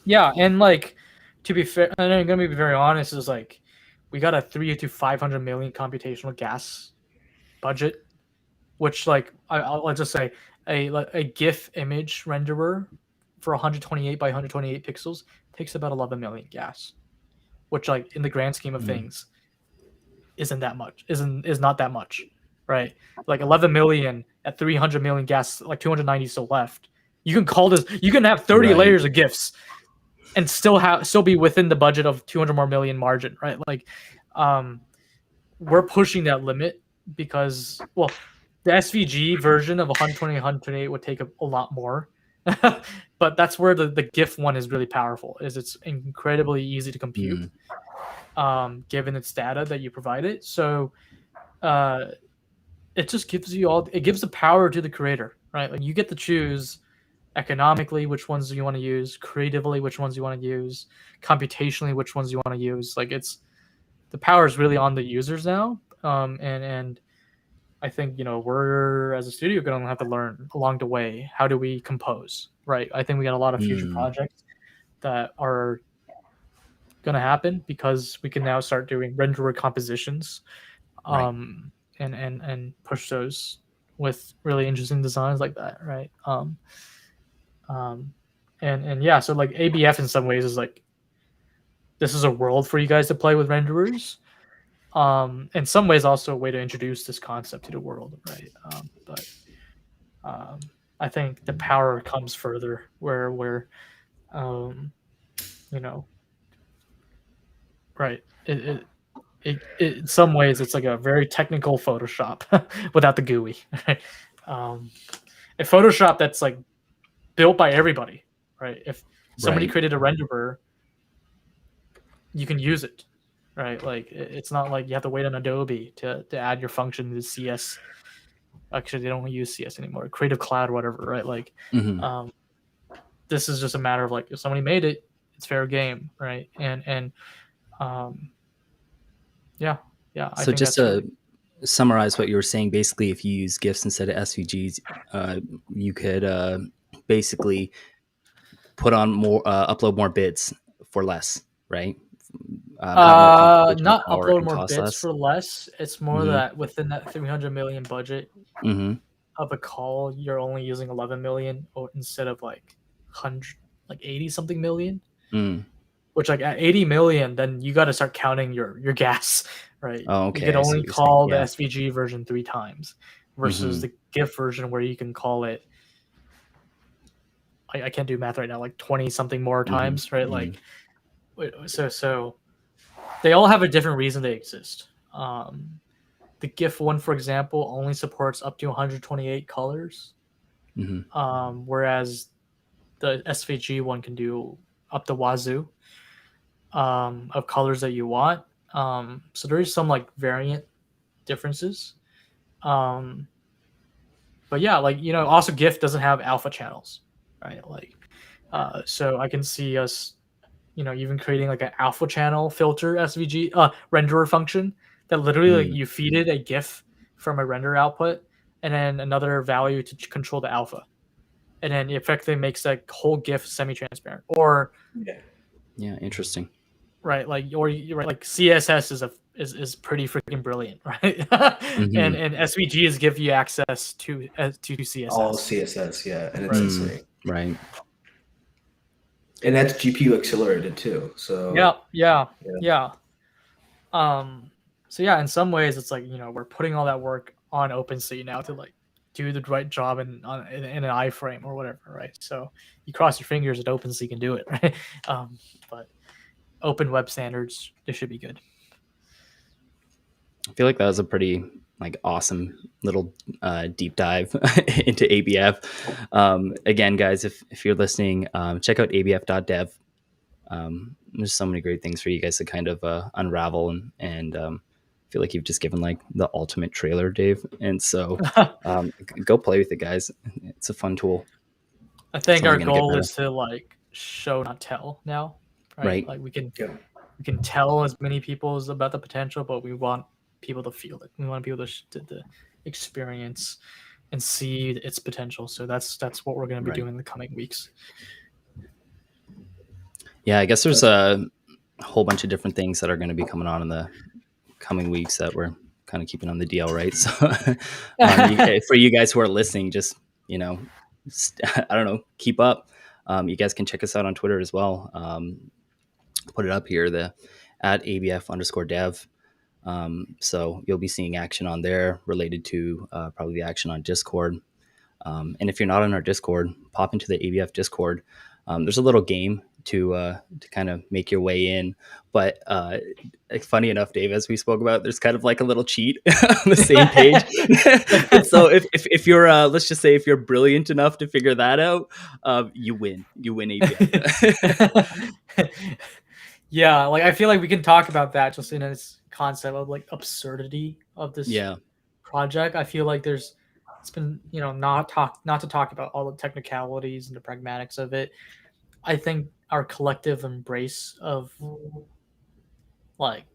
Yeah, and like to be fair, and I'm gonna be very honest, is like we got a 300 to 500 million computational gas budget, which like let's just say a GIF image renderer for 128 by 128 pixels takes about 11 million gas, which like in the grand scheme of things is not that much, right? Like 11 million at 300 million gas, like 290 still left. You can have 30 layers of GIFs and still be within the budget of 200 more million margin, right? Like we're pushing that limit because, well, the SVG version of 120 128 would take a lot more. But that's where the GIF one is really powerful, is it's incredibly easy to compute. Given its data that you provide it. So it just gives the power to the creator, right? Like you get to choose economically which ones you want to use, creatively which ones you want to use, computationally which ones you want to use. Like the power is really on the users now. And I think, we're as a studio going to have to learn along the way, how do we compose, right? I think we got a lot of future projects that are going to happen because we can now start doing renderer compositions and push those with really interesting designs like that, right? And yeah, so like ABF in some ways is like, this is a world for you guys to play with renderers. In some ways also a way to introduce this concept to the world, right? But I think the power comes further where you know, right? It in some ways it's like a very technical Photoshop without the GUI. Right? A Photoshop that's like built by everybody, right? If somebody created a renderer, you can use it, right? Like it's not like you have to wait on Adobe to add your function to CS. Actually, they don't use CS anymore. Creative Cloud, whatever, right? Like, this is just a matter of like, if somebody made it, it's fair game, right? And yeah. I So think just that's to really... summarize what you were saying, basically, if you use GIFs instead of SVGs, you could basically put on more, upload more bits for less, right? Have more computational not power upload and more cost bits less. for less. It's more that within that 300 million budget of a call, you're only using 11 million or instead of like 100, like 80 something million. Which like at 80 million, then you got to start counting your gas, right? Oh, okay. You can only call the SVG version 3 times versus the GIF version where you can call it, I can't do math right now, like 20 something more times, right? Like, so they all have a different reason they exist. The GIF one, for example, only supports up to 128 colors, whereas the SVG one can do up to wazoo of colors that you want. So there is some like variant differences. But yeah, like, also GIF doesn't have alpha channels, right? Like, so I can see us, even creating like an alpha channel filter SVG renderer function that literally like, you feed it a GIF from a render output and then another value to control the alpha, and then it effectively makes that whole GIF semi-transparent. Or yeah, interesting. Right, like, or right, like CSS is pretty freaking brilliant, right? And SVGs give you access to CSS. All CSS, yeah, and it's insane. Right. And that's GPU accelerated too. So yeah. So yeah, in some ways it's like, we're putting all that work on OpenSea now to like do the right job in an iframe or whatever, right? So you cross your fingers that OpenSea can do it, right? But open web standards, they should be good. I feel like that was a pretty like awesome little deep dive into ABF. Again, guys, if you're listening, check out abf.dev. There's so many great things for you guys to kind of unravel, and I feel like you've just given like the ultimate trailer, Dave. And so go play with it, guys. It's a fun tool. I think our goal is to like show, not tell now, right? Like we can tell as many people as about the potential, but we want people to feel it. We want people to experience and see its potential. So that's what we're going to be doing in the coming weeks. Yeah, I guess there's a whole bunch of different things that are going to be coming on in the coming weeks that we're kind of keeping on the DL, right? So for you guys who are listening, just, I don't know, keep up. You guys can check us out on Twitter as well. Put it up here, at abf_dev. So you'll be seeing action on there related to probably the action on Discord. And if you're not on our Discord, pop into the ABF Discord. There's a little game to kind of make your way in. But funny enough, Dave, as we spoke about, there's kind of like a little cheat on the same page. So if you're, let's just say, if you're brilliant enough to figure that out, you win. You win ABF. Yeah, like I feel like we can talk about that just in its concept of like absurdity of this project. I feel like it's been, not to talk about all the technicalities and the pragmatics of it. I think our collective embrace of like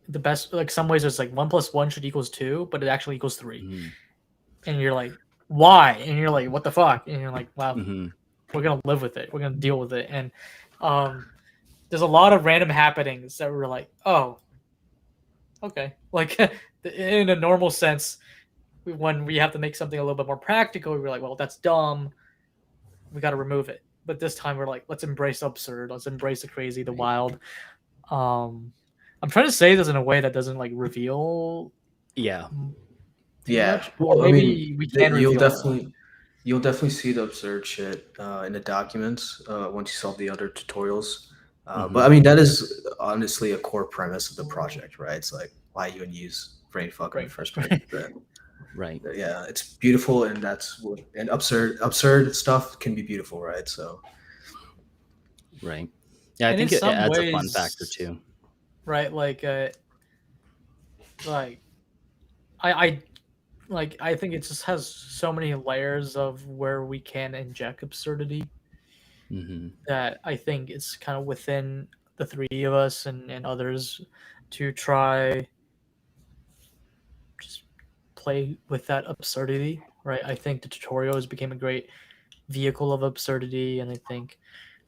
the best, like some ways there's like 1 + 1 should equals 2, but it actually equals 3. And you're like, why? And you're like, what the fuck? And you're like, wow, we're gonna live with it. We're gonna deal with it. And there's a lot of random happenings that were like, oh, okay. Like in a normal sense, when we have to make something a little bit more practical, we're like, well, that's dumb. We got to remove it. But this time we're like, let's embrace absurd. Let's embrace the crazy, the wild. I'm trying to say this in a way that doesn't like reveal. Yeah. Much. Well, maybe I mean, we can reveal. You'll definitely see the absurd shit in the documents once you solve the other tutorials. But I mean, that is honestly a core premise of the project, right? It's like why you would use Brainfuck in the first place. Right. Yeah, it's beautiful, and that's what and absurd stuff can be beautiful, right? So. Right. Yeah, I think it adds a fun factor too. Right, like I think it just has so many layers of where we can inject absurdity that I think it's kind of within the three of us and others to try just play with that absurdity, right? I think the tutorials became a great vehicle of absurdity, and I think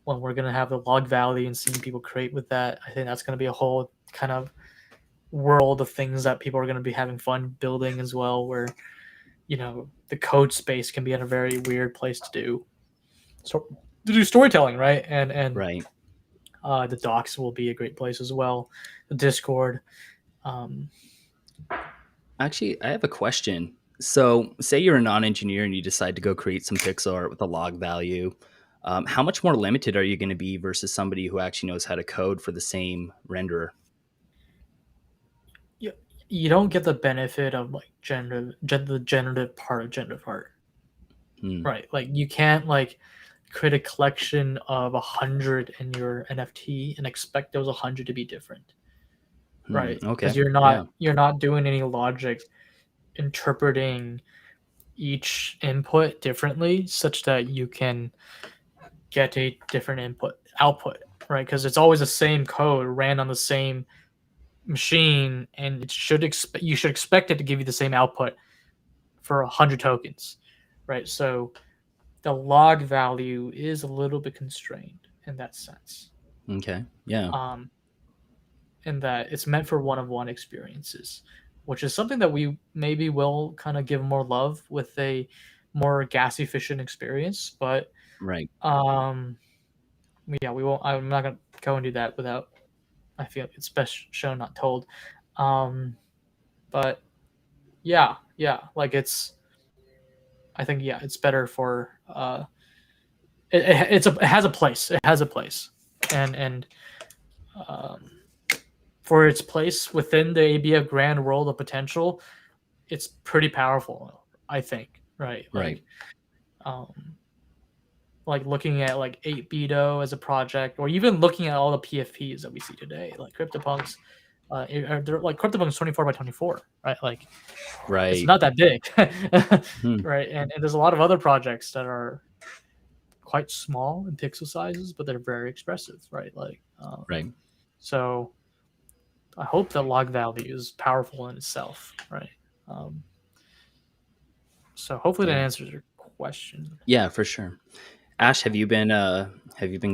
when we're gonna have the logvalue and seeing people create with that, I think that's gonna be a whole kind of world of things that people are gonna be having fun building as well, where the code space can be in a very weird place to do storytelling, right? And right. The docs will be a great place as well. The Discord. Actually, I have a question. So, say you're a non-engineer and you decide to go create some pixel art with a log value. How much more limited are you going to be versus somebody who actually knows how to code for the same renderer? You don't get the benefit of like the generative part of generative art, right? Like you can't like create a collection of 100 in your NFT and expect those 100 to be different, right? Okay. Because you're not doing any logic interpreting each input differently such that you can get a different output, right? Because it's always the same code ran on the same machine, and you should expect it to give you the same output for 100 tokens, right? So the log value is a little bit constrained in that sense. Okay. Yeah. In that it's meant for one-of-one experiences, which is something that we maybe will kind of give more love with a more gas efficient experience. But right. Yeah, we won't. I'm not gonna go and do that without. I feel it's best shown, not told. But yeah, like it's. I think it's better for. It has a place. It has a place, and for its place within the ABF grand world of potential, it's pretty powerful. I think, right? Right. Like looking at like 8BDO as a project, or even looking at all the PFPs that we see today, like CryptoPunks. They're like CryptoPunks 24x24, right? Like, right. It's not that big, right? And there's a lot of other projects that are quite small in pixel sizes, but they're very expressive, right? Like, right. So, I hope the log value is powerful in itself, right? So hopefully that answers your question. Yeah, for sure. Ash, have you been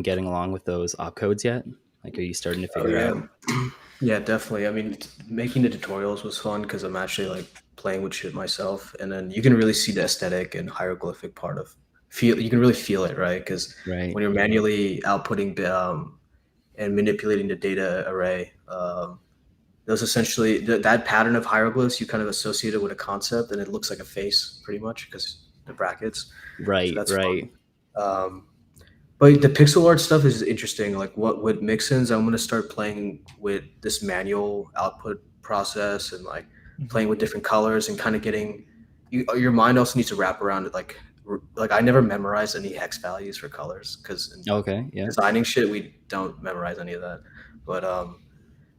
getting along with those opcodes yet? Like, are you starting to figure out? Yeah, definitely. I mean, making the tutorials was fun because I'm actually like playing with shit myself, and then you can really see the aesthetic and hieroglyphic part of feel. You can really feel it, right? Because when you're manually outputting and manipulating the data array, those essentially that pattern of hieroglyphs you kind of associate it with a concept, and it looks like a face pretty much because the brackets. Right. So that's right. But the pixel art stuff is interesting. Like with mixins, I'm going to start playing with this manual output process and like playing with different colors and kind of getting your mind also needs to wrap around it. Like I never memorized any hex values for colors because designing shit, we don't memorize any of that. But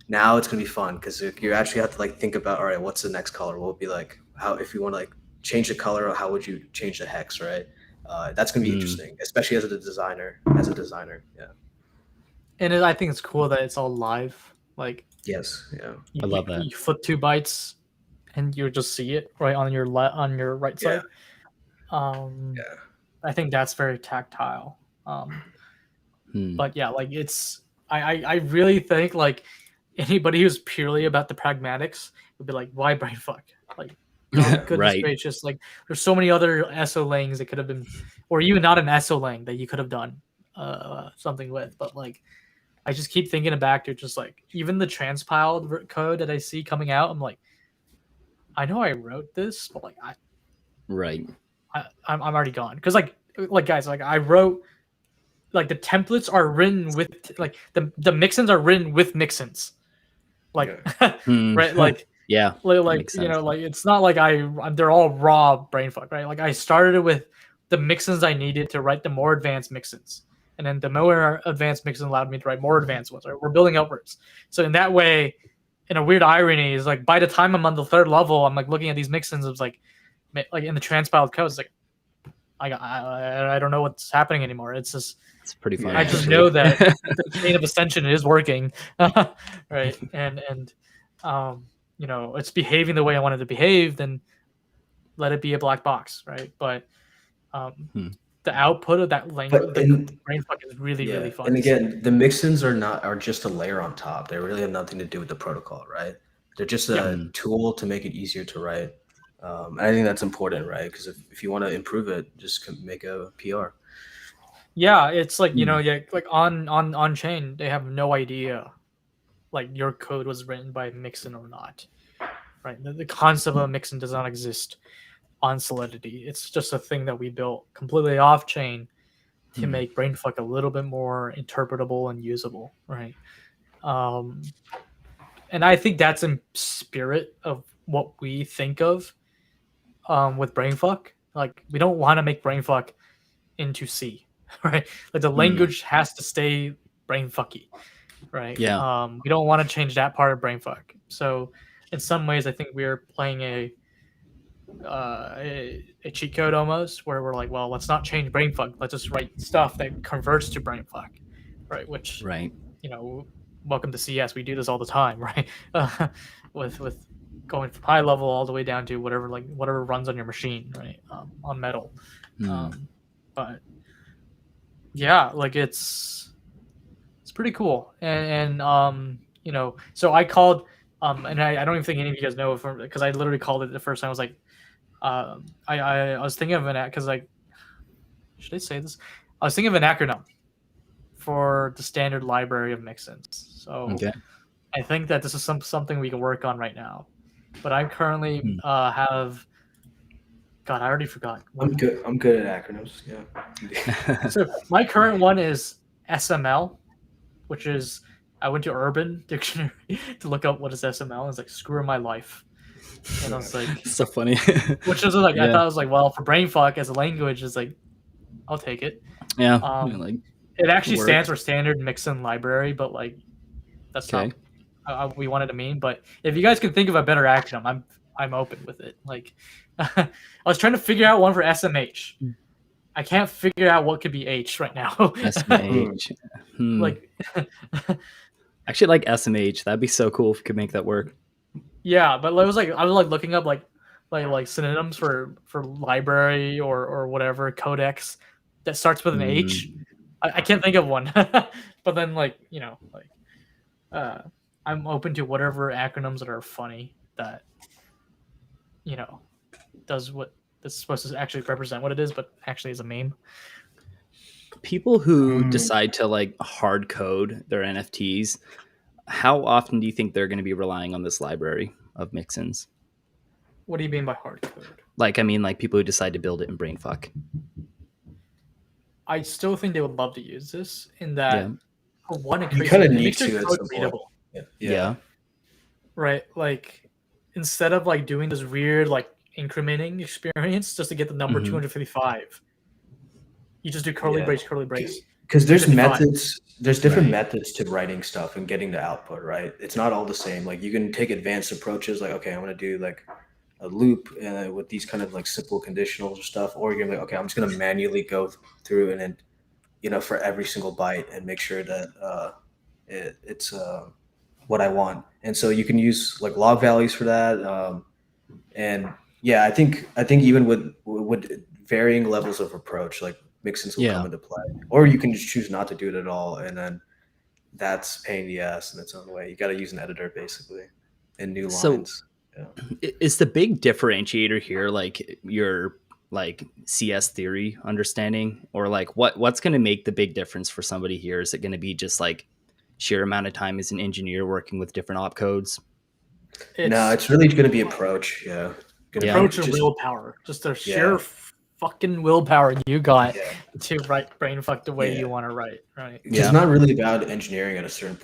now it's going to be fun because you actually have to like think about, all right, what's the next color? What would be like, how, if you want to like change the color, how would you change the hex, right? That's going to be interesting, especially as a designer. Yeah. And I think it's cool that it's all live. Like, yes, yeah, I love that. You flip 2 bytes, and you just see it right on your right side. I think that's very tactile. But yeah, like it's. I really think like anybody who's purely about the pragmatics would be like, why Brainfuck? Like, Oh goodness Right. gracious! Like there's so many other Esolangs that could have been, or even not an Esolang that you could have done something with. But like I just keep thinking back to just like even the transpiled code that I see coming out. I'm like, I know I wrote this, but like I'm already gone because like guys, like I wrote like the templates are written with like the mixins are written with mixins, like right, like yeah, like you know, like it's not like they're all raw brainfuck, right? Like I started with the mixins I needed to write the more advanced mixins, and then the more advanced mixins allowed me to write more advanced ones. Right, we're building upwards. So in that way, in a weird irony, is like by the time I'm on the third level, I'm like looking at these mixins. It's like in the transpiled code, it's like I don't know what's happening anymore. It's just it's pretty funny. I just know that the chain of ascension is working, right? And you know, it's behaving the way I wanted to behave. Then let it be a black box, right? But the output of that language, the brainfuck is really fun. And again, the mixins are just a layer on top. They really have nothing to do with the protocol, right? They're just a tool to make it easier to write. And I think that's important, right? Because if you want to improve it, just make a PR. Yeah, it's like, you know, like on chain, they have no idea like your code was written by Mixin or not, right? The concept of a Mixin does not exist on Solidity. It's just a thing that we built completely off chain to make Brainfuck a little bit more interpretable and usable, right? And I think that's in spirit of what we think of with Brainfuck. Like we don't want to make Brainfuck into C, right? Like the language has to stay brainfucky, right? Yeah. We don't want to change that part of brainfuck. So in some ways, I think we're playing a cheat code almost, where we're like, well, let's not change brainfuck. Let's just write stuff that converts to brainfuck, right? Which, you know, welcome to CS. We do this all the time, right? With going from high level all the way down to whatever runs on your machine, right? On metal. But yeah, like it's pretty cool. And you know, so I called and I don't even think any of you guys know because I literally called it the first time. I was like, I was thinking of an because like, should I say this? I was thinking of an acronym for the standard library of mixins. So I think that this is something we can work on right now. But I currently have. God, I already forgot. I'm good at acronyms. Yeah. So my current one is SML, which is I went to Urban Dictionary to look up what is SML. It's like screw my life, and I was like, so funny. Which was like I thought it was like, well, for Brainfuck as a language is like, I'll take it. Yeah. Like it actually stands for Standard Mixin Library, but like that's not what we wanted to mean. But if you guys can think of a better acronym, I'm open with it. Like I was trying to figure out one for SMH. I can't figure out what could be H right now. SMH. Like actually like SMH. That'd be so cool if you could make that work. Yeah, but I was looking up like synonyms for library or whatever codex that starts with an H. I can't think of one. But then like, you know, like I'm open to whatever acronyms that are funny that, you know, does what it's supposed to actually represent what it is, but actually is a meme. People who decide to like hard code their NFTs, how often do you think they're going to be relying on this library of mixins? What do you mean by hard code? Like, I mean, like people who decide to build it in Brainfuck. I still think they would love to use this in that for one, it you kind of need to code readable. Yeah. Right. Like instead of like doing this weird like incrementing experience just to get the number 255, you just do curly brace. Because there's methods, there's different methods to writing stuff and getting the output, right? It's not all the same. Like you can take advanced approaches, like, okay, I'm going to do like a loop with these kind of like simple conditionals or stuff, or you're gonna be like, okay, I'm just going to manually go through and then, you know, for every single byte and make sure that it's what I want. And so you can use like log values for that. And yeah, I think even with varying levels of approach, like mixins will come into play, or you can just choose not to do it at all, and then that's pain in the ass in its own way. You got to use an editor basically in new lines. Is the big differentiator here like your like CS theory understanding, or like what's going to make the big difference for somebody here? Is it going to be just like sheer amount of time as an engineer working with different opcodes? It's really going to be approach. Yeah. Approach and willpower. Just the sheer fucking willpower you got to write Brainfuck the way you want to write, right? It's not really about engineering at a certain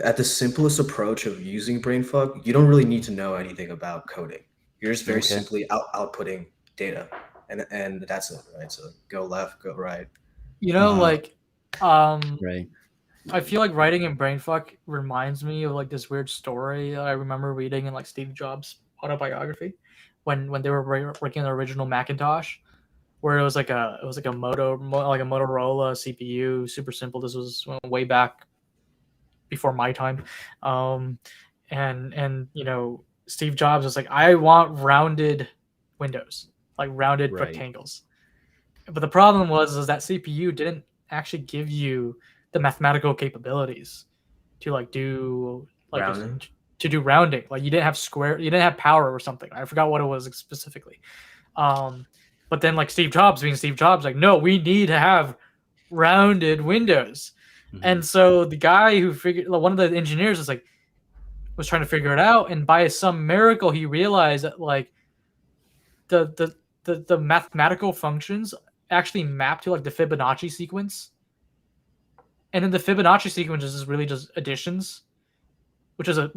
at the simplest approach of using Brainfuck, you don't really need to know anything about coding. You're just very simply outputting data, and that's it, right? So go left, go right. You know, right. I feel like writing in Brainfuck reminds me of like this weird story I remember reading in like Steve Jobs' autobiography when they were working on the original Macintosh, where it was like a Motorola CPU, super simple. This was way back before my time, and you know, Steve Jobs was like, I want rounded windows, like rounded rectangles. But the problem was that CPU didn't actually give you the mathematical capabilities to like do like to do rounding. Like you didn't have power or something. I forgot what it was specifically. But then like Steve Jobs being Steve Jobs, like, no, we need to have rounded windows. And so the guy who one of the engineers was trying to figure it out, and by some miracle he realized that like the mathematical functions actually map to like the Fibonacci sequence. And then the Fibonacci sequence is really just additions, which is a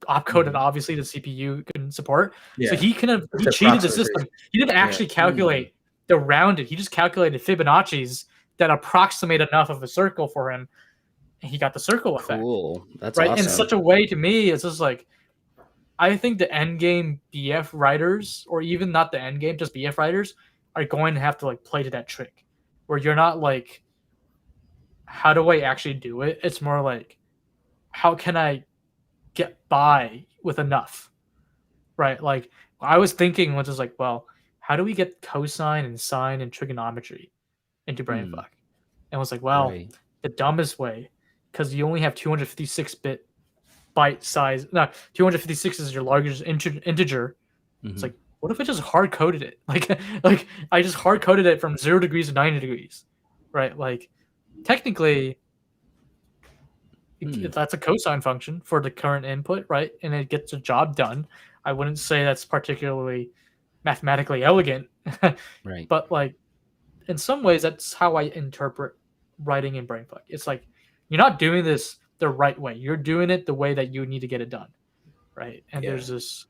opcode that obviously the CPU can support. So he cheated the system. He didn't actually calculate the rounded. He just calculated Fibonacci's that approximate enough of a circle for him, and he got the circle effect. Cool. That's right. Awesome. In such a way, to me, it's just like, I think the endgame BF writers, or even not the endgame, just BF writers, are going to have to like play to that trick, where you're not like, how do I actually do it? It's more like, how can I get by with enough, right? Like I was thinking, which is like, well, how do we get cosine and sine and trigonometry into Brainfuck? And I was like, well, the dumbest way, because you only have 256-bit byte size. No, 256 is your largest integer. It's like, what if I just hard coded it? Like I just hard coded it from 0 degrees to 90 degrees, right? Like technically, that's a cosine function for the current input, right? And it gets the job done. I wouldn't say that's particularly mathematically elegant, right? But like, in some ways, that's how I interpret writing in Brainfuck. It's like, you're not doing this the right way. You're doing it the way that you need to get it done, right? And there's this.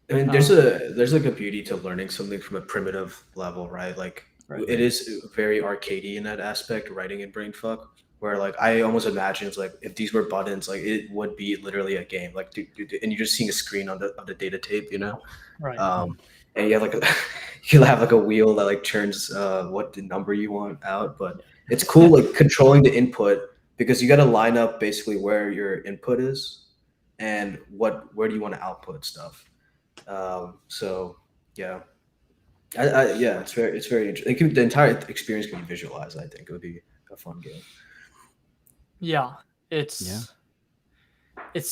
I mean, there's like a beauty to learning something from a primitive level, right? Like it is very arcadey in that aspect, writing in Brainfuck, where like I almost imagine it's like if these were buttons, like it would be literally a game, like and you're just seeing a screen on the data tape, you know, right? And you have like you'll have like a wheel that like turns what the number you want out, but it's cool like controlling the input, because you got to line up basically where your input is and where do you want to output stuff. So yeah, it's very interesting. The entire experience can be visualized. I think it would be a fun game. Yeah, it's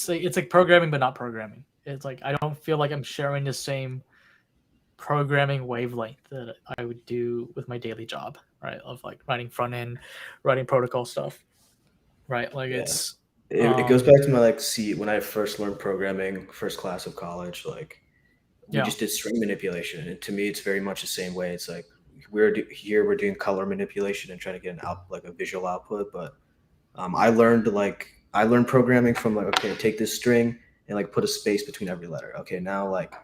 like programming, but not programming. It's like I don't feel like I'm sharing the same programming wavelength that I would do with my daily job, right? Of like writing front end, writing protocol stuff, right? Like it goes back to my like when I first learned programming, first class of college, like we just did string manipulation, and to me it's very much the same way. It's like we're doing color manipulation and trying to get a visual output, but I learned programming from like, okay, take this string and like put a space between every letter. Okay, now like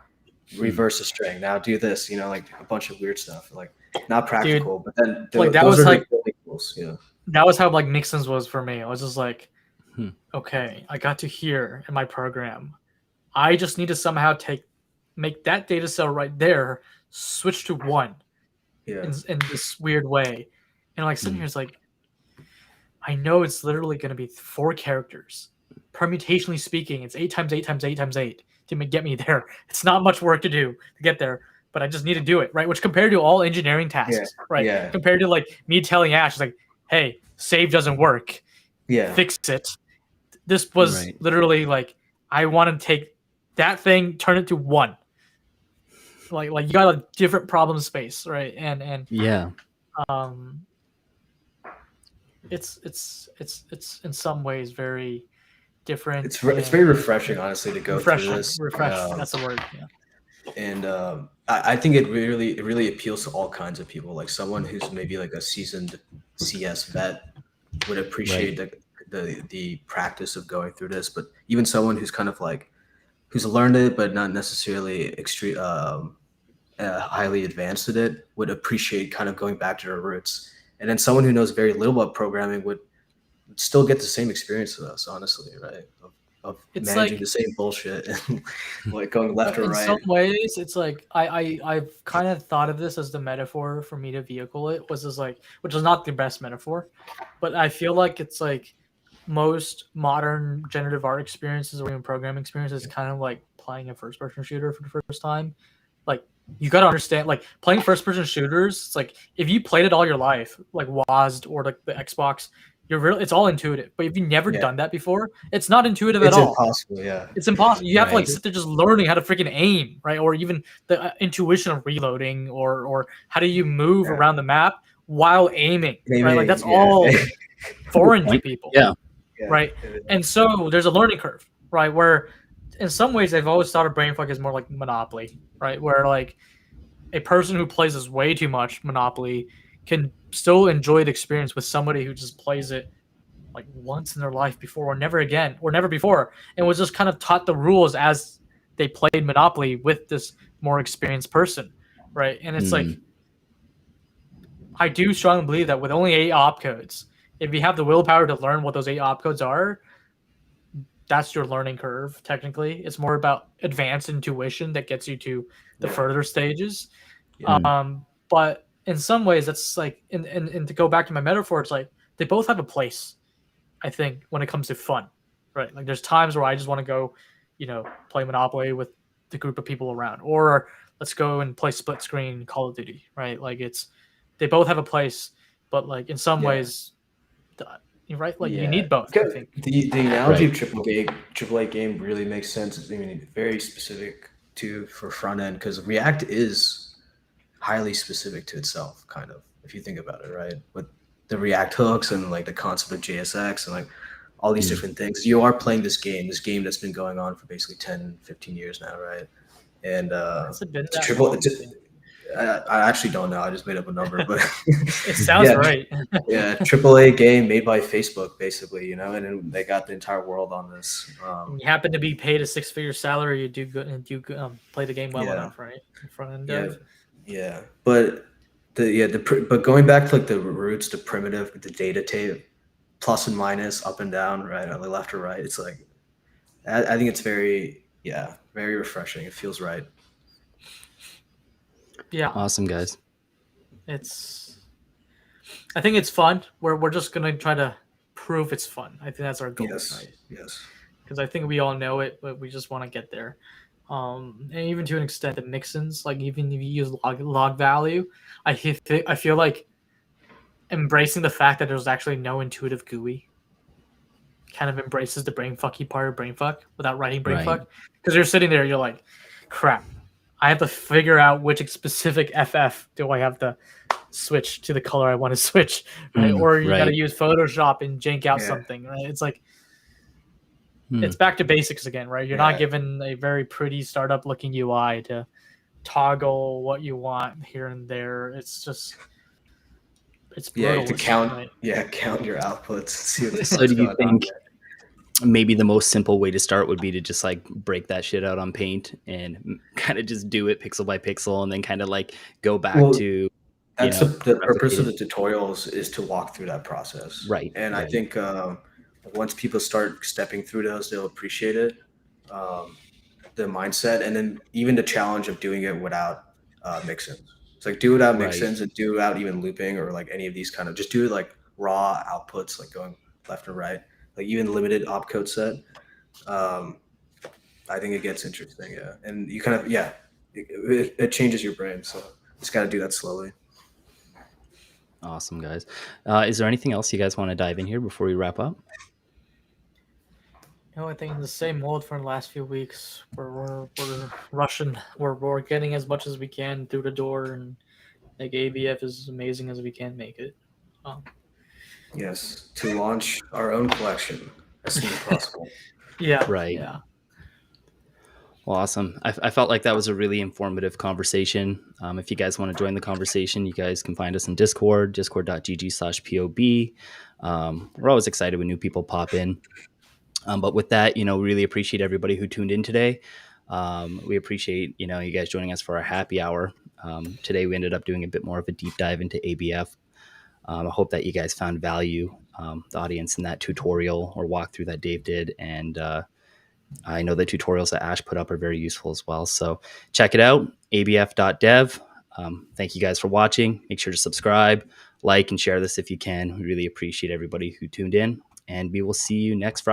reverse a string. Now do this, like a bunch of weird stuff, like not practical. Dude, but then like that was like tools, that was how like mixins was for me. I was just like, okay, I got to here in my program. I just need to somehow make that data cell right there switch to 1 in this weird way. And like sitting here, it's like, I know it's literally going to be 4 characters. Permutationally speaking, it's 8 times 8 times 8 times 8 to get me there. It's not much work to do to get there, but I just need to do it, right? Which compared to all engineering tasks, right? Yeah. Compared to like me telling Ash, like, hey, save doesn't work. Yeah. Fix it. This was literally like, I want to take that thing, turn it to 1. Like you got a different problem space, right? And yeah, it's in some ways very different. It's very refreshing, honestly, to go through this. Refreshing. That's the word. Yeah. And I think it really appeals to all kinds of people. Like someone who's maybe like a seasoned CS vet would appreciate the practice of going through this, but even someone who's kind of like who's learned it but not necessarily extreme highly advanced at it would appreciate kind of going back to their roots. And then someone who knows very little about programming would still get the same experience as us, honestly, right? Of It's managing like the same bullshit and like going left or in right. some ways, it's like I've kind of thought of this as the metaphor for me to vehicle it was just like, which is not the best metaphor, but I feel like it's like most modern generative art experiences or even programming experiences kind of like playing a first-person shooter for the first time. Like you got to understand, like playing first-person shooters. It's like if you played it all your life, like WASD or like the Xbox, it's all intuitive. But if you've never done that before, it's not intuitive at all. It's impossible, yeah. It's impossible. You have to like sit there just learning how to freaking aim, right? Or even the intuition of reloading, or how do you move around the map while aiming, right? Like that's all foreign to people, right? And so there's a learning curve, right? Where in some ways I've always thought of Brainfuck as more like Monopoly, right? Where like a person who plays this way too much Monopoly can still enjoy the experience with somebody who just plays it like once in their life before or never again or never before, and was just kind of taught the rules as they played Monopoly with this more experienced person, right? And it's like I do strongly believe that with only 8 opcodes, if you have the willpower to learn what those 8 opcodes are, that's your learning curve. Technically, it's more about advanced intuition that gets you to the further stages. But in some ways, that's like, and to go back to my metaphor, it's like they both have a place, I think, when it comes to fun, right? Like there's times where I just want to go, play Monopoly with the group of people around, or let's go and play split screen Call of Duty, right? Like they both have a place, but like in some ways, right? Like you need both. I think the analogy of AAA game really makes sense. I mean, very specific for front end, because React is highly specific to itself, kind of, if you think about it, right? With the React hooks and like the concept of JSX and like all these different things. You are playing this game that's been going on for basically 10, 15 years now, right? And has it been that triple. long? I actually don't know. I just made up a number, but it sounds right. AAA game made by Facebook, basically, and then they got the entire world on this. You happen to be paid a 6-figure salary, you do good and play the game well enough, right? Front end dev. Yeah, but but going back to like the roots, the primitive, the data tape, plus and minus, up and down, right, on the left or right. It's like I think it's very refreshing. It feels right. Yeah. Awesome, guys. I think it's fun. We're just gonna try to prove it's fun. I think that's our goal. Yes. Because I think we all know it, but we just want to get there. And even to an extent, the mixins, like even if you use log value, I feel like embracing the fact that there's actually no intuitive GUI kind of embraces the brainfucky part of Brainfuck without writing Brainfuck. Because you're sitting there, you're like, crap, I have to figure out which specific FF do I have to switch to the color I want to switch, right? Or you got to use Photoshop and jank out something, right? It's like, it's back to basics again, right? You're not given a very pretty startup looking UI to toggle what you want here and there. It's just, it's brutal. To count, count your outputs. See what so do you think maybe the most simple way to start would be to just like break that shit out on Paint and kind of just do it pixel by pixel and then kind of like go back to that's the purpose of the tutorials, is to walk through that process, right? And I think once people start stepping through those, they'll appreciate it, the mindset, and then even the challenge of doing it without mixins. It's like do it without mixins and do it without even looping or like any of these kind of, just do it like raw outputs, like going left and right, like even limited opcode set. I think it gets interesting, and you kind of it changes your brain, so just got to do that slowly. Awesome, guys. Is there anything else you guys want to dive in here before we wrap up? No, I think in the same mold for the last few weeks, where we're rushing, we're getting as much as we can through the door, and like ABF is as amazing as we can make it. Yes, to launch our own collection as soon as possible. Yeah, Right. Yeah. Well, awesome. I felt like that was a really informative conversation. If you guys want to join the conversation, you guys can find us in Discord, discord.gg/POB. We're always excited when new people pop in. But with that, really appreciate everybody who tuned in today. We appreciate, you guys joining us for our happy hour. Today, we ended up doing a bit more of a deep dive into ABF. I hope that you guys found value, the audience, in that tutorial or walkthrough that Dave did. And I know the tutorials that Ash put up are very useful as well. So check it out, abf.dev. Thank you guys for watching. Make sure to subscribe, like, and share this if you can. We really appreciate everybody who tuned in. And we will see you next Friday.